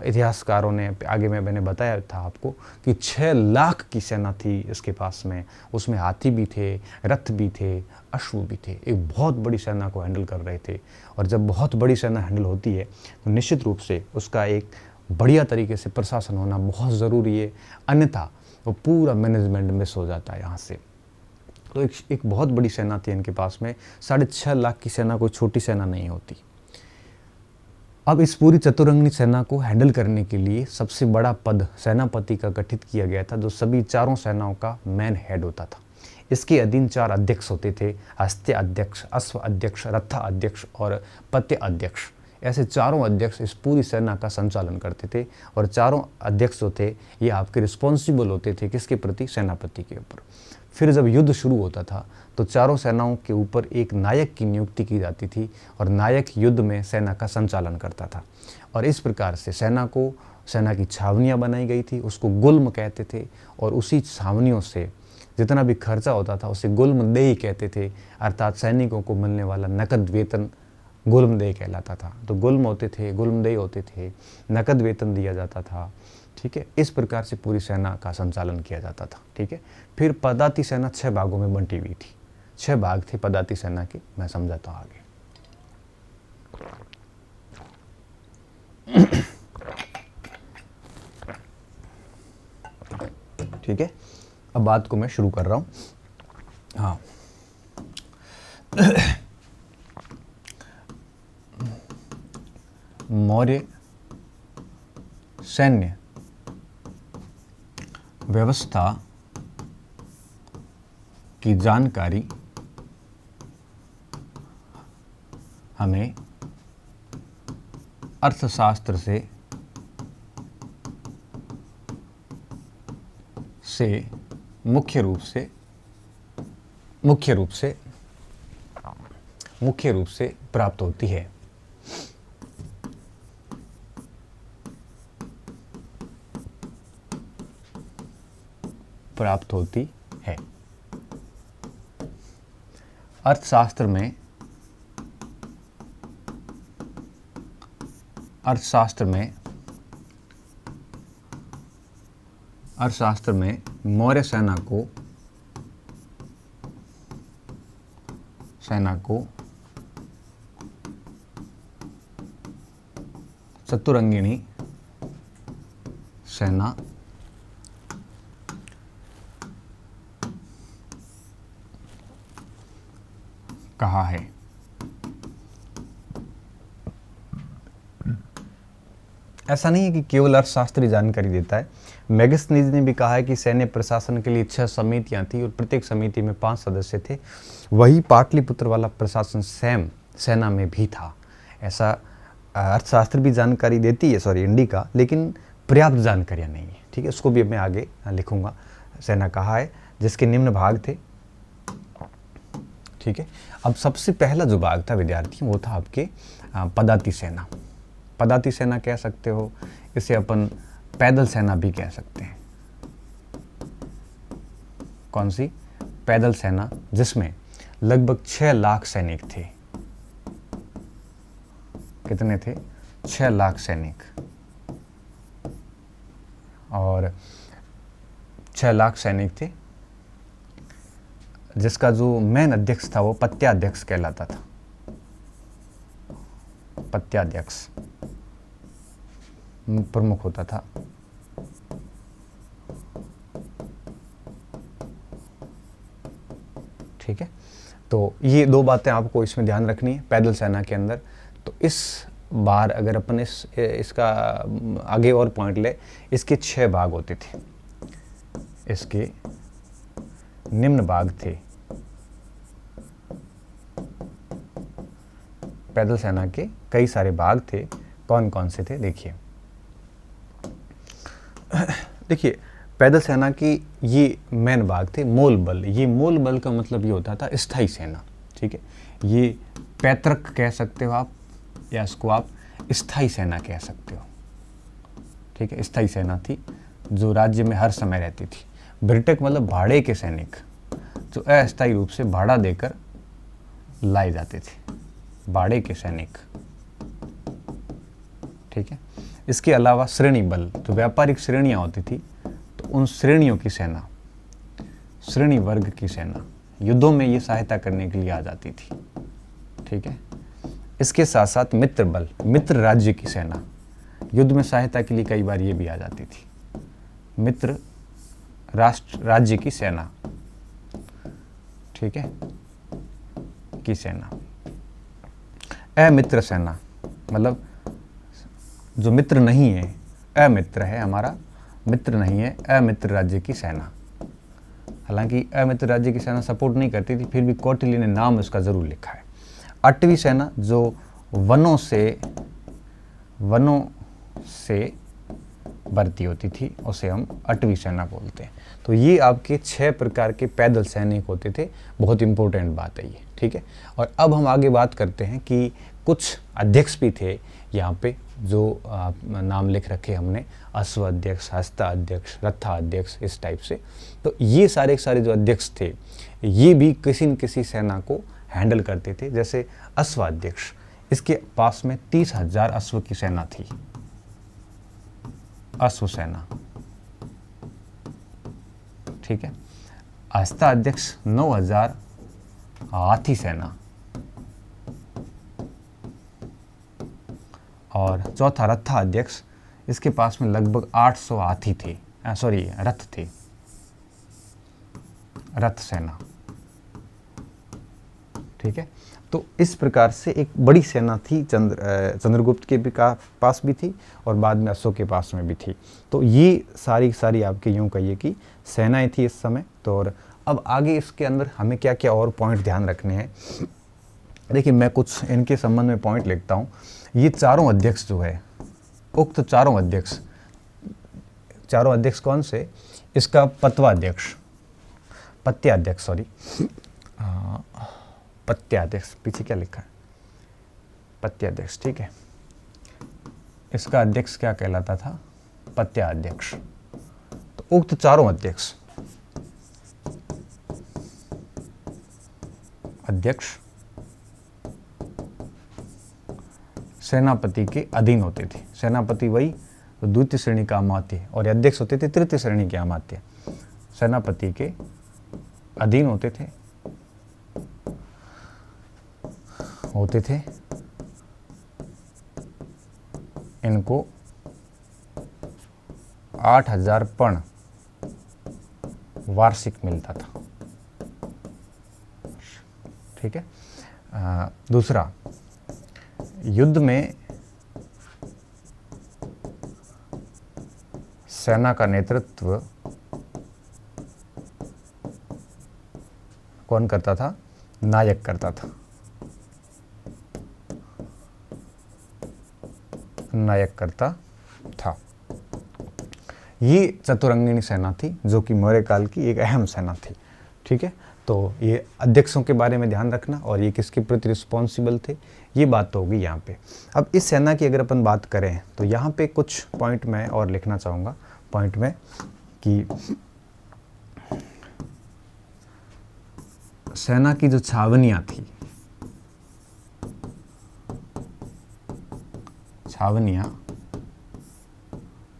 इतिहासकारों ने आगे मैंने बताया था आपको कि 6 लाख की सेना थी इसके पास में। उसमें हाथी भी थे, रथ भी थे, अश्व भी थे। एक बहुत बड़ी सेना को हैंडल कर रहे थे। और जब बहुत बड़ी सेना हैंडल होती है तो निश्चित रूप से उसका एक बढ़िया तरीके से प्रशासन होना बहुत ज़रूरी है, अन्यथा वो पूरा मैनेजमेंट मिस हो जाता है यहाँ से। तो एक बहुत बड़ी सेना थी इनके पास में, 6.5 लाख की सेना कोई छोटी सेना नहीं होती। अब इस पूरी चतुरंगिनी सेना को हैंडल करने के लिए सबसे बड़ा पद सेनापति का गठित किया गया था, जो सभी चारों सेनाओं का मैन हेड होता था। इसके अधीन 4 अध्यक्ष होते थे, हस्त्य अध्यक्ष, अश्व अध्यक्ष, रथ अध्यक्ष और पत्य अध्यक्ष। ऐसे चारों अध्यक्ष इस पूरी सेना का संचालन करते थे, और चारों अध्यक्ष जो थे ये आपके रिस्पॉन्सिबल होते थे किसके प्रति? सेनापति के ऊपर। फिर जब युद्ध शुरू होता था तो चारों सेनाओं के ऊपर एक नायक की नियुक्ति की जाती थी, और नायक युद्ध में सेना का संचालन करता था। और इस प्रकार से सेना की छावनियाँ बनाई गई थी, उसको गुल्म कहते थे, और उसी छावनियों से जितना भी खर्चा होता था उसे गुल्मदेही कहते थे, अर्थात सैनिकों को मिलने वाला नकद वेतन गुल्मदेही कहलाता था। तो गुल्म होते थे, गुल्मदेही होते थे, नकद वेतन दिया जाता था। ठीक है, इस प्रकार से पूरी सेना का संचालन किया जाता था। ठीक है, फिर पदाति सेना 6 भागों में बंटी हुई थी। 6 भाग थे पदाति सेना के, मैं समझाता हूँ आगे। ठीक है, अब बात को मैं शुरू कर रहा हूँ। हाँ, मौर्य सैन्य व्यवस्था की जानकारी हमें अर्थशास्त्र से मुख्य रूप से प्राप्त होती है। अर्थशास्त्र में मौर्य सेना को चतुरंगिणी सेना कहा है। ऐसा नहीं है कि केवल अर्थशास्त्री जानकारी देता है। मैगस्थनीज ने भी कहा है कि सैन्य प्रशासन के लिए 6 समितियां थी और प्रत्येक समिति में 5 सदस्य थे। वही पाटलिपुत्र वाला प्रशासन सेम सेना में भी था। ऐसा अर्थशास्त्र भी जानकारी देती है इंडिका, लेकिन पर्याप्त जानकारियां नहीं है। ठीक है, उसको भी मैं आगे लिखूंगा। सेना कहा है जिसके निम्न भाग थे। ठीक है, अब सबसे पहला जो भाग था विद्यार्थी, वो था आपके पदाति सेना। पदाति सेना कह सकते हो, इसे अपन पैदल सेना भी कह सकते हैं। कौन सी? पैदल सेना, जिसमें लगभग 6 लाख सैनिक थे। कितने थे? 6 लाख सैनिक। और 6 लाख सैनिक थे, जिसका जो मेन अध्यक्ष था वो पत्याध्यक्ष कहलाता था। पत्याध्यक्ष प्रमुख होता था। ठीक है, तो ये 2 बातें आपको इसमें ध्यान रखनी है पैदल सेना के अंदर। तो इस बार अगर अपन इसका आगे और पॉइंट ले, इसके 6 भाग होते थे। इसके निम्न भाग थे। पैदल सेना के कई सारे भाग थे। कौन कौन से थे? देखिए पैदल सेना की ये मेन भाग थे। मूल बल, ये मूल बल का मतलब ये होता था स्थायी सेना। ठीक है, ये पैतृक कह सकते हो आप, या इसको आप स्थायी सेना कह सकते हो। ठीक है, स्थायी सेना थी जो राज्य में हर समय रहती थी। भृटक मतलब भाड़े के सैनिक, जो अस्थायी रूप से भाड़ा देकर लाए जाते थे, भाड़े के सैनिक। ठीक है, इसके अलावा श्रेणी बल, जो व्यापारिक श्रेणियां होती थी, तो उन श्रेणियों की सेना, श्रेणी वर्ग की सेना युद्धों में ये सहायता करने के लिए आ जाती थी। ठीक है, इसके साथ साथ मित्र बल, मित्र राज्य की सेना, युद्ध में सहायता के लिए कई बार ये भी आ जाती थी, मित्र राष्ट्र राज्य की सेना, ठीक है, की सेना। अमित्र सेना मतलब जो मित्र नहीं है, अमित्र है हमारा, मित्र नहीं है, अमित्र राज्य की सेना। हालांकि अमित्र राज्य की सेना सपोर्ट नहीं करती थी, फिर भी कौटिल्य ने नाम उसका जरूर लिखा है। अटवी सेना जो वनों से भर्ती होती थी, उसे हम अटवी सेना बोलते हैं। तो ये आपके 6 प्रकार के पैदल सैनिक होते थे, बहुत इंपॉर्टेंट बात है ये, ठीक है। और अब हम आगे बात करते हैं कि कुछ अध्यक्ष भी थे यहाँ पे, जो नाम लिख रखे हमने, अश्व अध्यक्ष, हस्ता अध्यक्ष, रथा अध्यक्ष, इस टाइप से। तो ये सारे जो अध्यक्ष थे, ये भी किसी न किसी सेना को हैंडल करते थे। जैसे अश्वाध्यक्ष, इसके पास में 30,000 अश्व की सेना थी, अश्व सेना, ठीक है। हस्ता अध्यक्ष 9,000 हाथी सेना, और चौथा रथा अध्यक्ष, इसके पास में लगभग 800 हाथी थे, रथ थे, रथ सेना, ठीक है। तो इस प्रकार से एक बड़ी सेना थी, चंद्रगुप्त के भी पास भी थी और बाद में अशोक के पास में भी थी। तो ये सारी आपके यूं कहिए कि सेनाएं थी इस समय। तो और अब आगे इसके अंदर हमें क्या क्या और पॉइंट ध्यान रखने हैं। देखिए, मैं कुछ इनके संबंध में पॉइंट लिखता हूँ। ये चारों अध्यक्ष जो है, उक्त चारों अध्यक्ष कौन से, इसका पत्याध्यक्ष, पीछे क्या लिखा है, पत्याध्यक्ष, ठीक है। इसका अध्यक्ष क्या कहलाता था, पत्याध्यक्ष। तो उक्त चारों अध्यक्ष सेनापति के अधीन होते थे। सेनापति वही द्वितीय श्रेणी का अमात्य, और अध्यक्ष होते थे तृतीय श्रेणी के अमात्य। सेनापति के अधीन होते थे इनको 8,000 पण वार्षिक मिलता था, ठीक है। दूसरा, युद्ध में सेना का नेतृत्व कौन करता था, नायक करता था, ये चतुरंगिणी सेना थी, जो कि मौर्य काल की एक अहम सेना थी, ठीक है। तो ये अध्यक्षों के बारे में ध्यान रखना, और ये किसके प्रति रिस्पॉन्सिबल थे, ये बात तो होगी यहाँ पे। अब इस सेना की अगर अपन बात करें तो यहाँ पे कुछ पॉइंट मैं और लिखना चाहूँगा पॉइंट में कि सेना की जो छावनियाँ थी, छावनियाँ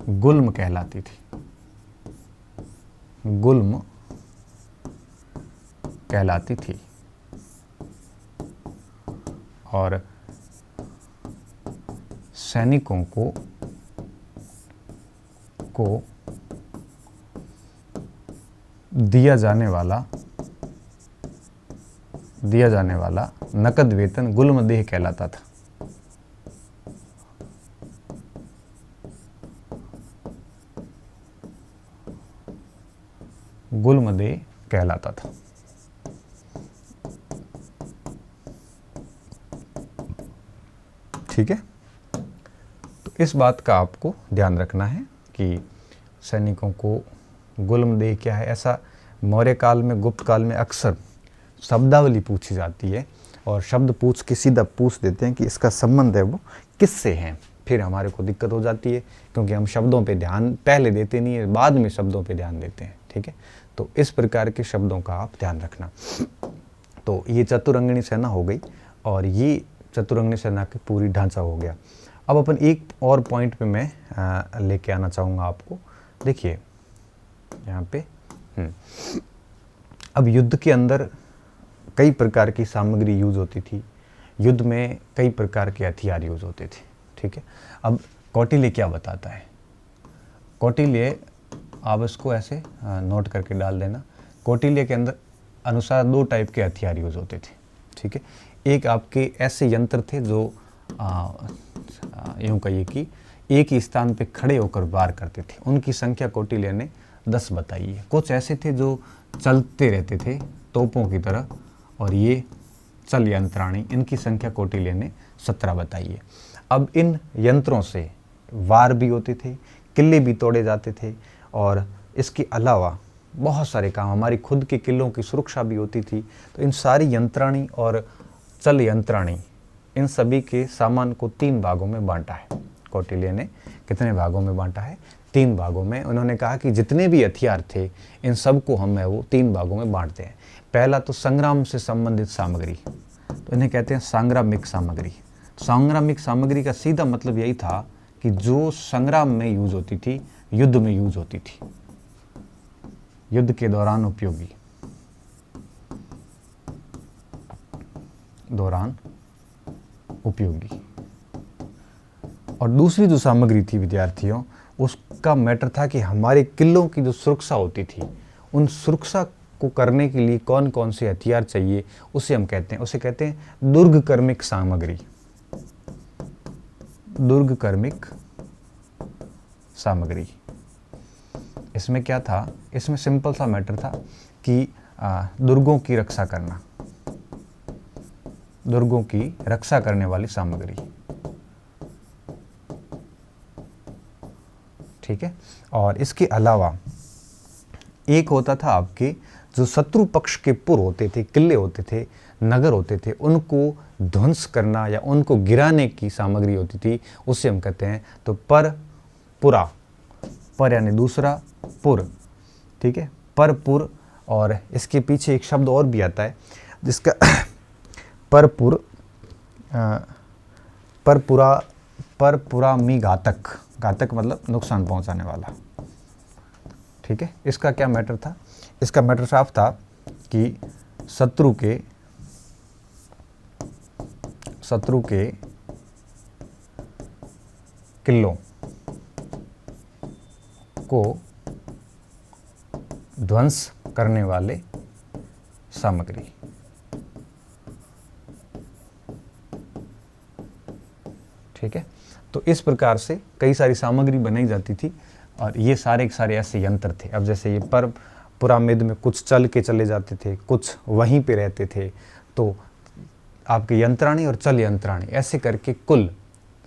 गुल्म कहलाती थी, गुल्म कहलाती थी। और सैनिकों को दिया जाने वाला नकद वेतन गुल्मदेह कहलाता था। गुल्मदेह कहलाता था। ठीक है, तो इस बात का आपको ध्यान रखना है कि सैनिकों को गुल्मदेह क्या है। ऐसा मौर्य काल में, गुप्त काल में अक्सर शब्दावली पूछी जाती है और शब्द पूछ के सीधा पूछ देते हैं कि इसका संबंध है वो किससे है। फिर हमारे को दिक्कत हो जाती है क्योंकि हम शब्दों पे ध्यान पहले देते नहीं है, बाद में शब्दों पे ध्यान देते हैं। ठीक है, तो इस प्रकार के शब्दों का आप ध्यान रखना। तो ये चतुरंगिणी सेना हो गई और ये चतुरंगिणी सेना की पूरी ढांचा हो गया। अब अपन एक और पॉइंट पे मैं लेके आना चाहूँगा आपको। देखिए यहाँ पे अब युद्ध के अंदर कई प्रकार की सामग्री यूज होती थी, युद्ध में कई प्रकार के हथियार यूज होते थे। ठीक है, अब कौटिल्य क्या बताता है? कौटिल्य, आप इसको ऐसे नोट करके डाल देना। कौटिल्य के अंदर अनुसार 2 टाइप के हथियार यूज होते थे, ठीक है। एक आपके ऐसे यंत्र थे जो यूँ कहिए कि एक ही स्थान पे खड़े होकर वार करते थे, उनकी संख्या कौटिल्य ने 10 बताई है। कुछ ऐसे थे जो चलते रहते थे तोपों की तरह, और ये चल यंत्राणी, इनकी संख्या कौटिल्य ने 17 बताई है। अब इन यंत्रों से वार भी होते थे, किले भी तोड़े जाते थे, और इसके अलावा बहुत सारे काम, हमारी खुद के किलों की सुरक्षा भी होती थी। तो इन सारी यंत्राणी और चल यंत्राणी, इन सभी के सामान को 3 भागों में बांटा है। कौटिल्य ने कितने भागों में बांटा है? 3 भागों में। उन्होंने कहा कि जितने भी हथियार थे इन सब को हम वो 3 भागों में बांटते हैं। पहला तो संग्राम से संबंधित सामग्री, तो इन्हें कहते हैं सांग्रामिक सामग्री। सांग्रामिक सामग्री का सीधा मतलब यही था कि जो संग्राम में यूज होती थी, युद्ध में यूज होती थी, युद्ध के दौरान उपयोगी, और दूसरी जो सामग्री थी विद्यार्थियों, उसका मैटर था कि हमारे किलों की जो सुरक्षा होती थी, उन सुरक्षा को करने के लिए कौन कौन से हथियार चाहिए, उसे हम कहते हैं, उसे कहते हैं दुर्गकर्मिक सामग्री। दुर्गकर्मिक सामग्री। इसमें क्या था? इसमें सिंपल सा मैटर था कि दुर्गों की रक्षा करना, दुर्गों की रक्षा करने वाली सामग्री, ठीक है। और इसके अलावा एक होता था आपके जो शत्रु पक्ष के पुर होते थे, किले होते थे, नगर होते थे, उनको ध्वंस करना या उनको गिराने की सामग्री होती थी, उसे हम कहते हैं तो पुरा, पर यानी दूसरा, पुर, ठीक है, पुर। और इसके पीछे एक शब्द और भी आता है जिसका परपुरामी घातक, घातक मतलब नुकसान पहुंचाने वाला, ठीक है। इसका क्या मैटर था? इसका मैटर साफ था कि शत्रु के किलों को ध्वंस करने वाले सामग्री, ठीक है। तो इस प्रकार से कई सारी सामग्री बनाई जाती थी, और ये सारे के सारे ऐसे यंत्र थे। अब जैसे ये पुरामिद में कुछ चल के चले जाते थे, कुछ वहीं पे रहते थे, तो आपके यंत्राणी और चल यंत्राणी ऐसे करके कुल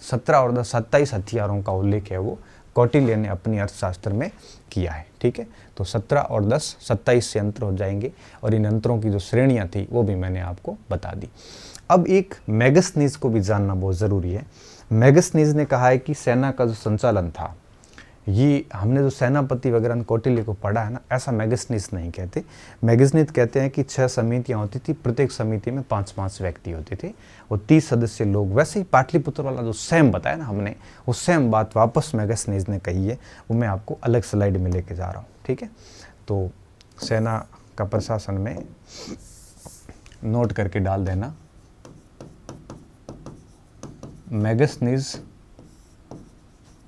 17 और 10 27 हथियारों का उल्लेख है वो कौटिल्य ने अपनी अर्थशास्त्र में किया है, ठीक है। तो 17 और 10 27 यंत्र हो जाएंगे, और इन यंत्रों की जो श्रेणियां थी वो भी मैंने आपको बता दी। अब एक मैगस्थनीज को भी जानना बहुत ज़रूरी है। मैगस्थनीज ने कहा है कि सेना का जो संचालन था, ये हमने जो सेनापति वगैरह कौटिल्य को पढ़ा है ना, ऐसा मैगस्थनीज नहीं कहते। मैगस्थनीज कहते हैं कि 6 समितियाँ होती थी, प्रत्येक समिति में 5-5 व्यक्ति होते थे, वो 30 सदस्य लोग। वैसे ही पाटलिपुत्र वाला जो सेम बताया ना हमने, वो सेम बात वापस मैगस्थनीज ने कही है, वो मैं आपको अलग स्लाइड में लेके जा रहा हूँ, ठीक है। तो सेना का प्रशासन में नोट करके डाल देना, मैगस्थनीज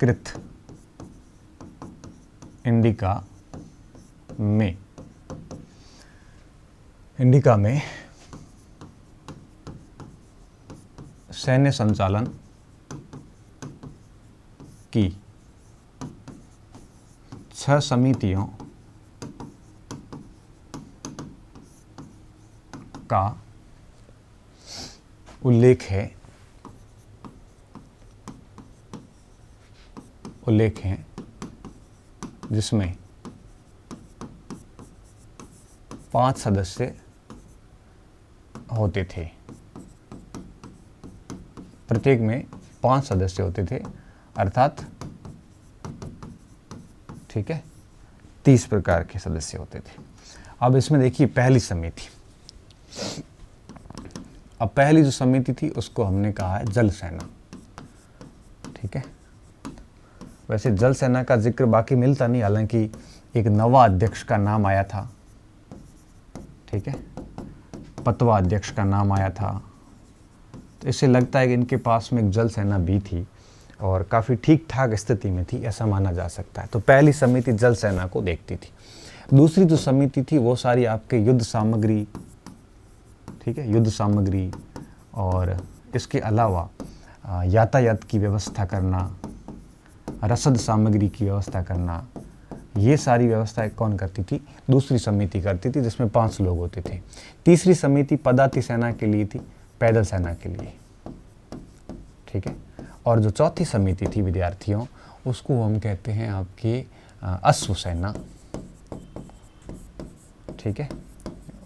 कृत इंडिका में सैन्य संचालन की 6 समितियों का उल्लेख है, जिसमें 5 सदस्य होते थे, प्रत्येक में 5 सदस्य होते थे, अर्थात ठीक है 30 प्रकार के सदस्य होते थे। अब इसमें देखिए पहली समिति, अब पहली जो समिति थी उसको हमने कहा है जल सेना, ठीक है। वैसे जल सेना का जिक्र बाकी मिलता नहीं, हालांकि एक नवा अध्यक्ष का नाम आया था, ठीक है, पतवा अध्यक्ष का नाम आया था, तो इससे लगता है कि इनके पास में एक जल सेना भी थी। और काफ़ी ठीक ठाक स्थिति में थी, ऐसा माना जा सकता है। तो पहली समिति जल सेना को देखती थी। दूसरी जो समिति थी वो सारी आपके युद्ध सामग्री, ठीक है, युद्ध सामग्री और इसके अलावा यातायात की व्यवस्था करना, रसद सामग्री की व्यवस्था करना, ये सारी व्यवस्थाएं कौन करती थी? दूसरी समिति करती थी, जिसमें 5 लोग होते थे। तीसरी समिति पदाति सेना के लिए थी, पैदल सेना के लिए, ठीक है। और जो चौथी समिति थी विद्यार्थियों, उसको हम कहते हैं आपकी अश्व सेना, ठीक है।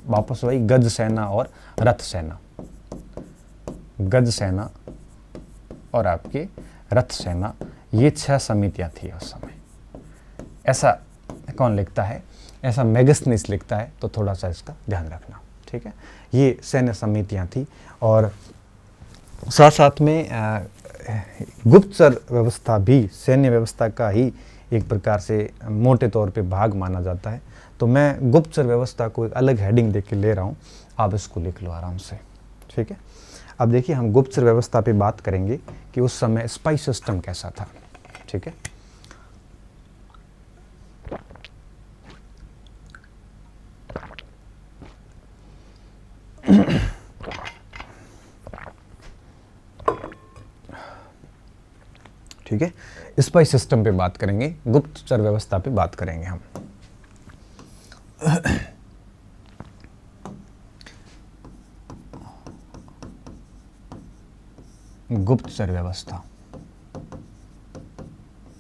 वापस वही गज सेना और रथ सेना, गज सेना और आपके रथ सेना, ये 6 समितियां थी उस समय। ऐसा कौन लिखता है? ऐसा मेगस्थनीज लिखता है, तो थोड़ा सा इसका ध्यान रखना, ठीक है। ये सैन्य समितियां थी और साथ साथ में गुप्तचर व्यवस्था भी सैन्य व्यवस्था का ही एक प्रकार से मोटे तौर पे भाग माना जाता है। तो मैं गुप्तचर व्यवस्था को एक अलग हेडिंग देके ले रहा हूँ, आप इसको लिख लो आराम से, ठीक है। अब देखिए हम गुप्तचर व्यवस्था पे बात करेंगे कि उस समय स्पाई सिस्टम कैसा था, ठीक है। ठीक है, स्पाई सिस्टम पे बात करेंगे, गुप्तचर व्यवस्था पे बात करेंगे हम। गुप्तचर व्यवस्था,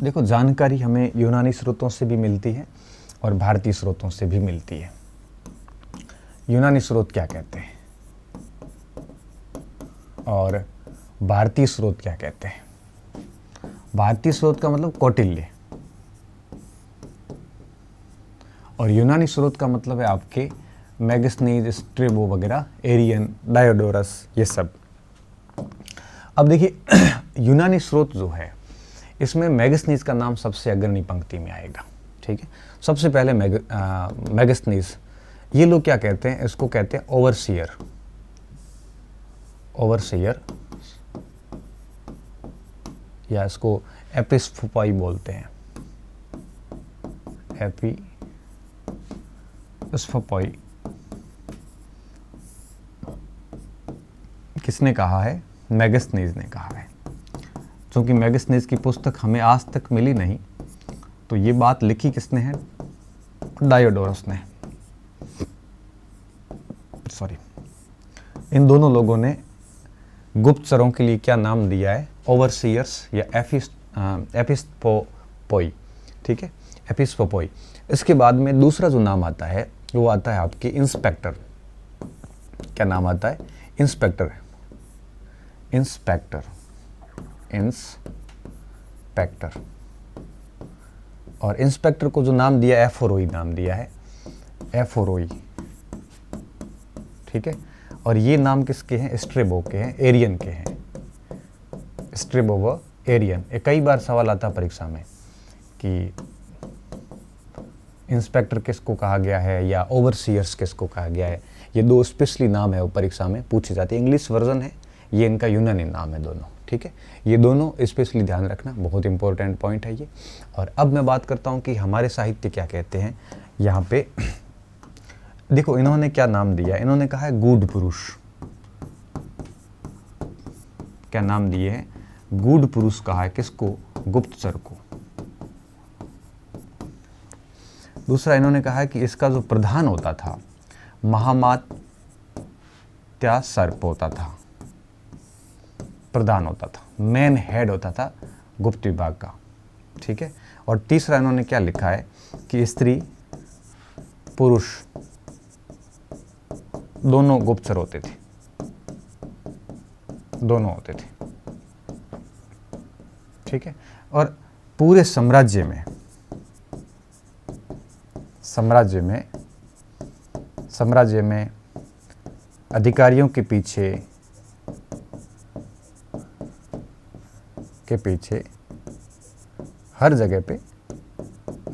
देखो जानकारी हमें यूनानी स्रोतों से भी मिलती है और भारतीय स्रोतों से भी मिलती है। यूनानी स्रोत क्या कहते हैं और भारतीय स्रोत क्या कहते हैं? भारतीय स्रोत का मतलब कौटिल्य और यूनानी स्रोत का मतलब है आपके मेगस्थनीज, स्ट्रेबो वगैरह, एरियन, डायोडोरस, ये सब। अब देखिए यूनानी स्रोत जो है इसमें मेगस्थनीज का नाम सबसे अग्रणी पंक्ति में आएगा, ठीक है। सबसे पहले मेगस्थनीज, ये लोग क्या कहते हैं? इसको कहते हैं ओवरसियर, ओवरसियर या इसको एपिस्कोपाई बोलते हैं, एपिस्कोपाई। किसने कहा है? मेगस्थनीज ने कहा है। क्योंकि मेगस्थनीज की पुस्तक हमें आज तक मिली नहीं, तो ये बात लिखी किसने है? डायोडोरस ने, सॉरी। इन दोनों लोगों ने गुप्तचरों के लिए क्या नाम दिया है? ओवरसियर्स या एपिस्कोपोई, ठीक है, एपिस्कोपोई। इसके बाद में दूसरा जो नाम आता है वो आता है आपके इंस्पेक्टर। क्या नाम आता है? Inspector, inspector, inspector. और इंस्पेक्टर को जो नाम दिया एफोरोई नाम दिया है, एफोरोई, ठीक है। और ये नाम किसके हैं? स्ट्रेबो के हैं, एरियन के हैं, स्ट्रेबो व एरियन। कई बार सवाल आता है परीक्षा में कि इंस्पेक्टर किसको कहा गया है या ओवरसियर्स किसको कहा गया है। ये 2 स्पेशली नाम है वो परीक्षा में पूछे जाते हैं। इंग्लिश वर्जन है, ये इनका यूनानी नाम है दोनों, ठीक है। ये दोनों स्पेशली ध्यान रखना, बहुत इंपॉर्टेंट पॉइंट है ये। और अब मैं बात करता हूँ कि हमारे साहित्य क्या कहते हैं। यहाँ पे देखो इन्होंने क्या नाम दिया, इन्होंने कहा है गूढ़ पुरुष। क्या नाम दिए हैं? गूढ़ पुरुष कहा है किसको? गुप्तचर को। दूसरा इन्होंने कहा है कि इसका जो प्रधान होता था महामात्या सर्प होता था, प्रधान होता था, मेन हेड होता था गुप्त विभाग का, ठीक है। और तीसरा इन्होंने क्या लिखा है कि स्त्री पुरुष दोनों गुप्तचर होते थे, दोनों होते थे, ठीक है। और पूरे साम्राज्य में अधिकारियों के पीछे हर जगह पे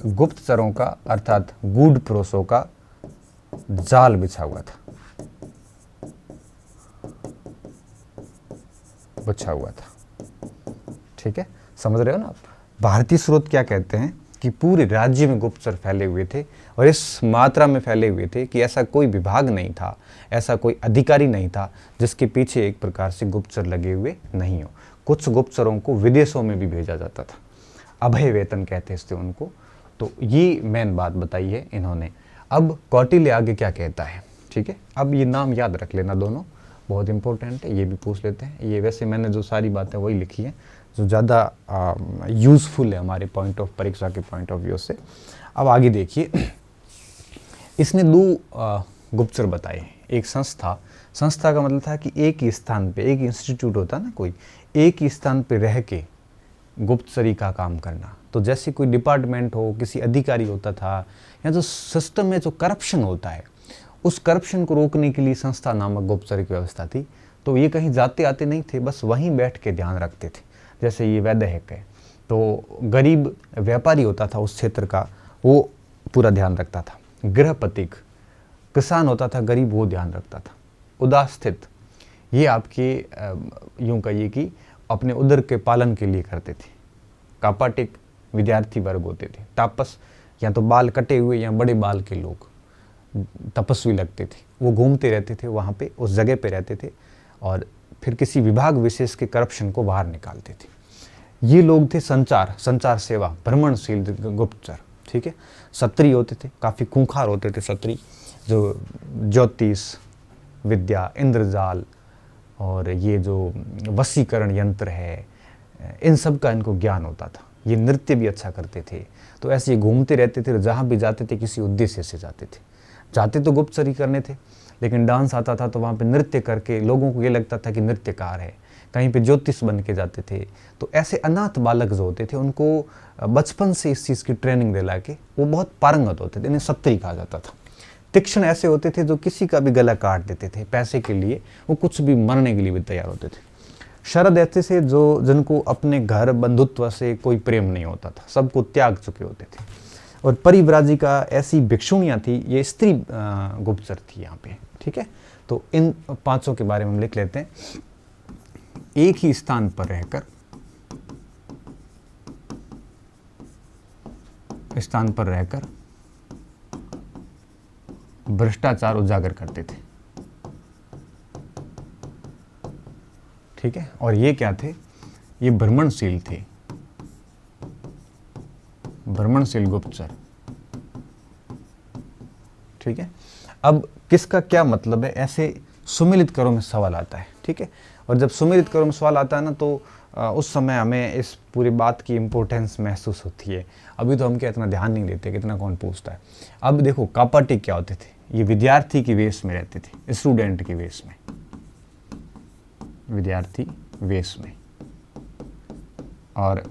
गुप्तचरों का अर्थात गूढ़ पुरुषों का जाल बिछा हुआ था, ठीक है। समझ रहे हो ना आप? भारतीय स्रोत क्या कहते हैं कि पूरे राज्य में गुप्तचर फैले हुए थे, और इस मात्रा में फैले हुए थे कि ऐसा कोई विभाग नहीं था, ऐसा कोई अधिकारी नहीं था जिसके पीछे एक प्रकार से गुप्तचर लगे हुए नहीं हो। कुछ गुप्तचरों को विदेशों में भी भेजा जाता था, अभय वेतन कहते थे उनको। तो ये मेन बात बताई है इन्होंने। अब कौटिल्य आगे क्या कहता है, ठीक है? अब ये नाम याद रख लेना दोनों, बहुत इंपॉर्टेंट है, ये भी पूछ लेते हैं। ये वैसे मैंने जो सारी बातें वही लिखी हैं जो ज़्यादा यूज़फुल है हमारे परीक्षा के पॉइंट ऑफ व्यू से। अब आगे देखिए, इसने दो गुप्तचर बताए। एक संस्था का मतलब था कि एक ही स्थान पे, एक इंस्टीट्यूट होता ना कोई, एक ही स्थान पे रह के गुप्तचरी का काम करना। तो जैसे कोई डिपार्टमेंट हो, किसी अधिकारी होता था, या जो सिस्टम में जो करप्शन होता है, उस करप्शन को रोकने के लिए संस्था नामक गुप्तचरी की व्यवस्था थी। तो ये कहीं जाते आते नहीं थे, बस वहीं बैठ के ध्यान रखते थे। जैसे ये वैदेहक है, तो गरीब व्यापारी होता था उस क्षेत्र का, वो पूरा ध्यान रखता था। गृहपतिक किसान होता था गरीब, वो ध्यान रखता था। उदास्थित ये आपके यूं कहिए कि अपने उदर के पालन के लिए करते थे। कापाटिक विद्यार्थी वर्ग होते थे। तापस या तो बाल कटे हुए या बड़े बाल के लोग तपस्वी लगते थे, वो घूमते रहते थे वहाँ पे, उस जगह पे रहते थे, और फिर किसी विभाग विशेष के करप्शन को बाहर निकालते थे। ये लोग थे संचार सेवा, भ्रमणशील गुप्तचर, ठीक है? क्षत्रिय होते थे, काफ़ी खूंखार होते थे क्षत्रिय, जो ज्योतिष विद्या, इंद्रजाल और ये जो वशीकरण यंत्र है, इन सब का इनको ज्ञान होता था। ये नृत्य भी अच्छा करते थे। तो ऐसे ये घूमते रहते थे, जहाँ भी जाते थे किसी उद्देश्य से जाते थे। जाते तो गुप्तचरी करने थे, लेकिन डांस आता था तो वहाँ पे नृत्य करके लोगों को ये लगता था कि नृत्यकार है। कहीं पे ज्योतिष बन के जाते थे। तो ऐसे अनाथ बालक जो होते थे, उनको बचपन से इस चीज़ की ट्रेनिंग दिला के वो बहुत पारंगत होते थे। इन्हें क्षत्रिय कहा जाता था। तीक्ष्ण ऐसे होते थे जो किसी का भी गला काट देते थे पैसे के लिए, वो कुछ भी मरने के लिए भी तैयार होते थे। शरद ऐसे से जो जिनको अपने घर बंधुत्व से कोई प्रेम नहीं होता था, सबको त्याग चुके होते थे। और परिव्राजिका ऐसी भिक्षुणियाँ थी, ये स्त्री गुप्तचर थी यहाँ पे, ठीक है? तो इन पांचों के बारे में हम लिख लेते हैं। एक ही स्थान पर रहकर भ्रष्टाचार उजागर करते थे, ठीक है? और ये क्या थे? ये भ्रमणशील थे, भ्रमणशील गुप्तचर, ठीक है? अब किसका क्या मतलब है, ऐसे सुमिलित करो में सवाल आता है, ठीक है? और जब सुमिलित करो में सवाल आता है ना, तो उस समय हमें इस पूरी बात की इम्पोर्टेंस महसूस होती है। अभी तो हम क्या इतना ध्यान नहीं देते, कितना कौन पूछता है। अब देखो, कापाटिक क्या होते थे? ये विद्यार्थी के वेश में रहते थे, स्टूडेंट के वेश में, विद्यार्थी वेश में, और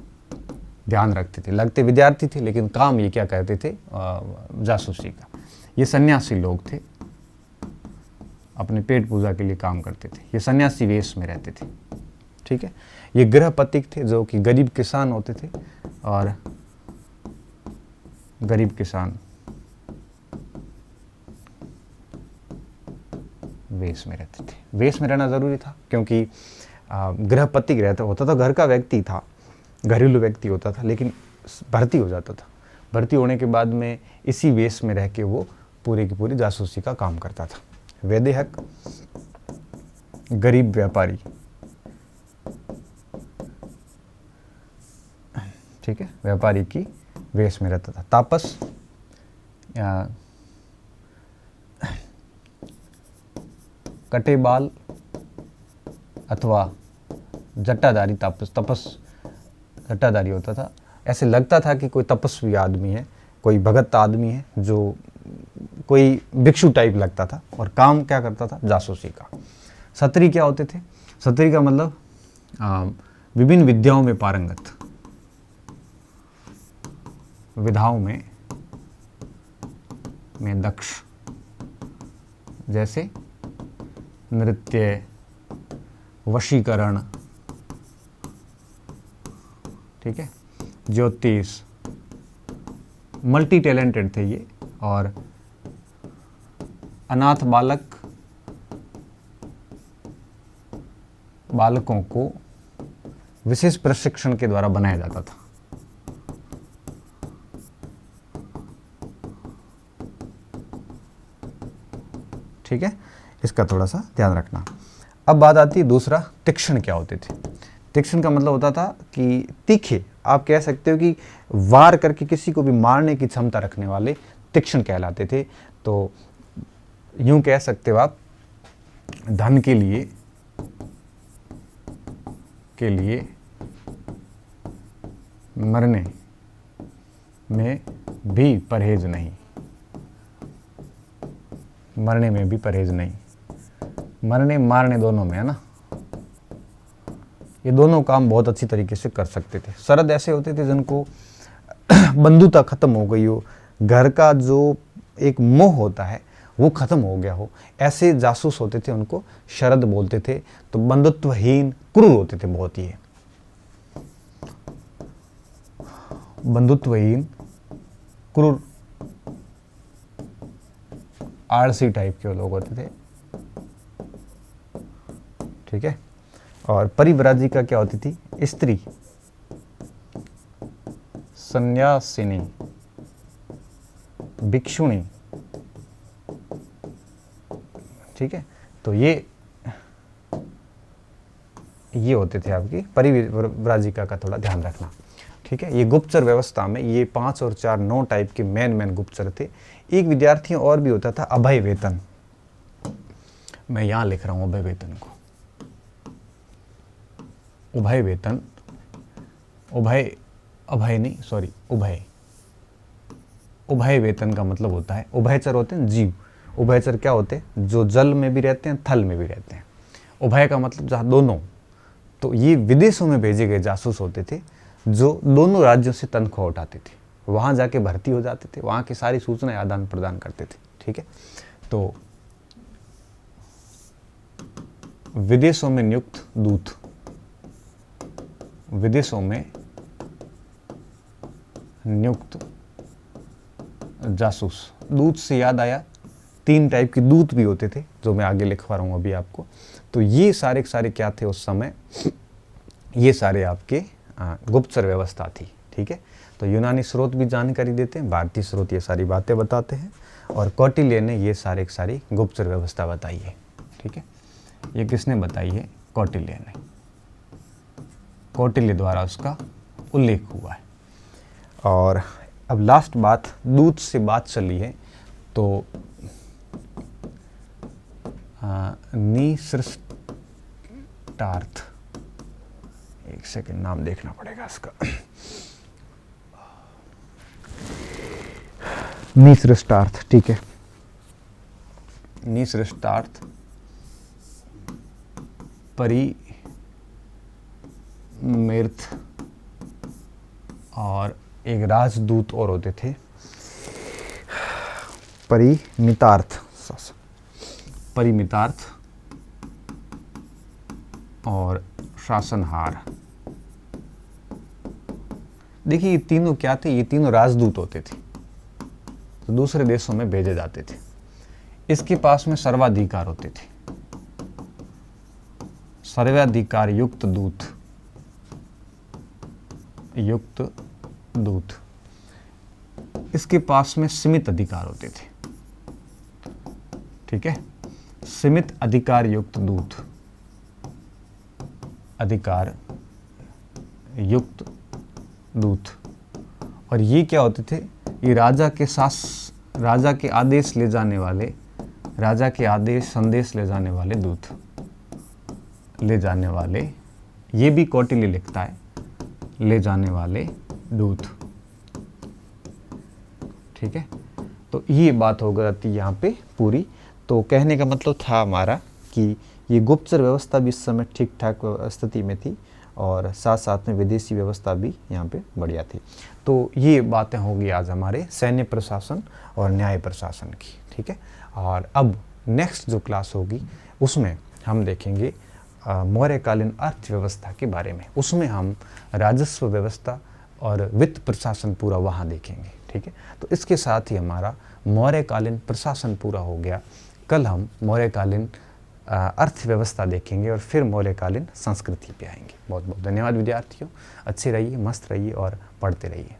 ध्यान रखते थे। लगते विद्यार्थी थे लेकिन काम ये क्या करते थे? जासूसी का। ये सन्यासी लोग थे, अपने पेट पूजा के लिए काम करते थे। ये सन्यासी वेश में रहते थे, ठीक है? ये गृहपतिक थे जो कि गरीब किसान होते थे, और गरीब किसान वेश में रहते थे। वेश में रहना जरूरी था क्योंकि गृहपतिक रहता होता तो घर का व्यक्ति था, घरेलू व्यक्ति होता था, लेकिन भर्ती हो जाता था। भर्ती होने के बाद में इसी वेश में रह के वो पूरी की पूरी जासूसी का काम करता था। वैदेहक गरीब व्यापारी, ठीक है, व्यापारी की वेश में रहता था। तापस कटे बाल अथवा जट्टाधारी, तपस जट्टाधारी होता था। ऐसे लगता था कि कोई तपस्वी आदमी है, कोई भगत आदमी है, जो कोई भिक्षु टाइप लगता था, और काम क्या करता था? जासूसी का। क्षत्रिय क्या होते थे? क्षत्रिय का मतलब विभिन्न विद्याओं में पारंगत, विधाओं में दक्ष, जैसे नृत्य, वशीकरण, ठीक है, ज्योतिष, मल्टी टैलेंटेड थे ये। और अनाथ बालकों को विशेष प्रशिक्षण के द्वारा बनाया जाता था। ठीक है, इसका थोड़ा सा ध्यान रखना। अब बात आती है दूसरा, तीक्ष्ण क्या होते थे। तीक्ष्ण का मतलब होता था कि तीखे, आप कह सकते हो कि वार करके किसी को भी मारने की क्षमता रखने वाले तीक्ष्ण कहलाते थे। तो यूं कह सकते हो आप, धन के लिए मरने में भी परहेज नहीं, मरने में भी परहेज नहीं, मरने मारने दोनों में, है ना। ये दोनों काम बहुत अच्छी तरीके से कर सकते थे। शरद ऐसे होते थे जिनको बंधुता खत्म हो गई हो, घर का जो एक मोह होता है वो खत्म हो गया हो, ऐसे जासूस होते थे, उनको शरद बोलते थे। तो बंधुत्वहीन क्रूर होते थे बहुत ही, बंधुत्वहीन क्रूर आलसी टाइप के लोग होते थे। ठीक है, और परिव्राजिका क्या होती थी, स्त्री, सन्यासिनी, भिक्षुणी। ठीक है, तो ये होते थे आपकी परिव्राजिका का थोड़ा ध्यान रखना। ठीक है, ये गुप्तचर व्यवस्था में ये 5 और 4 9 टाइप के मेन गुप्तचर थे। एक विद्यार्थियों और भी होता था अभय वेतन, मैं यहां लिख रहा हूं अभय वेतन को, उभय वेतन, उभय वेतन का मतलब होता है, उभयचर होते हैं जीव। उभयचर क्या होते हैं, जो जल में भी रहते हैं, थल में भी रहते हैं। उभय का मतलब जहाँ दोनों। तो ये विदेशों में भेजे गए जासूस होते थे जो दोनों राज्यों से तनख्वाह उठाते थे, वहाँ जाके भर्ती हो जाते थे, वहाँ की सारी सूचनाएं आदान प्रदान करते थे। ठीक है, तो विदेशों में नियुक्त दूत, विदेशों में नियुक्त जासूस। दूत से याद आया, 3 टाइप के दूत भी होते थे जो मैं आगे लिखवा रहा हूँ अभी आपको। तो ये सारे के सारे क्या थे उस समय, ये सारे आपके गुप्तचर व्यवस्था थी। ठीक है, तो यूनानी स्रोत भी जानकारी देते हैं, भारतीय स्रोत ये सारी बातें बताते हैं, और कौटिल्य ने ये सारे की सारी गुप्तचर व्यवस्था बताई है। ठीक है, ये किसने बताई है, कौटिल्य ने, कौटिल्य द्वारा उसका उल्लेख हुआ है। और अब लास्ट बात, दूत से बात चली है तो निसृष्टार्थ, एक सेकंड नाम देखना पड़ेगा इसका, निसृष्टार्थ। ठीक है, निसृष्टार्थ परिमेर्थ और एक राजदूत और होते थे, परिमितार्थ और शासनहार। देखिए ये तीनों क्या थे, ये तीनों राजदूत होते थे, तो दूसरे देशों में भेजे जाते थे। इसके पास में सर्वाधिकार होते थे, सर्वाधिकार युक्त दूत। इसके पास में सीमित अधिकार होते थे। ठीक है, सीमित अधिकार युक्त दूत, अधिकार युक्त दूत। और ये क्या होते थे, ये राजा के आदेश ले जाने वाले, राजा के आदेश संदेश ले जाने वाले दूत, ले जाने वाले, ये भी कौटिल्य लिखता है, ले जाने वाले दूत। ठीक है, तो ये बात हो जाती यहाँ पे पूरी। तो कहने का मतलब था हमारा कि ये गुप्तचर व्यवस्था भी इस समय ठीक ठाक स्थिति में थी, और साथ साथ में विदेशी व्यवस्था भी यहाँ पे बढ़िया थी। तो ये बातें होगी आज हमारे सैन्य प्रशासन और न्याय प्रशासन की। ठीक है, और अब नेक्स्ट जो क्लास होगी उसमें हम देखेंगे मौर्यकालीन अर्थव्यवस्था के बारे में। उसमें हम राजस्व व्यवस्था और वित्त प्रशासन पूरा वहाँ देखेंगे। ठीक है, तो इसके साथ ही हमारा मौर्यकालीन प्रशासन पूरा हो गया। कल हम मौर्यकालीन अर्थव्यवस्था देखेंगे और फिर मौर्यकालीन संस्कृति पे आएंगे। बहुत बहुत धन्यवाद विद्यार्थियों, अच्छे रहिए, मस्त रहिए और पढ़ते रहिए।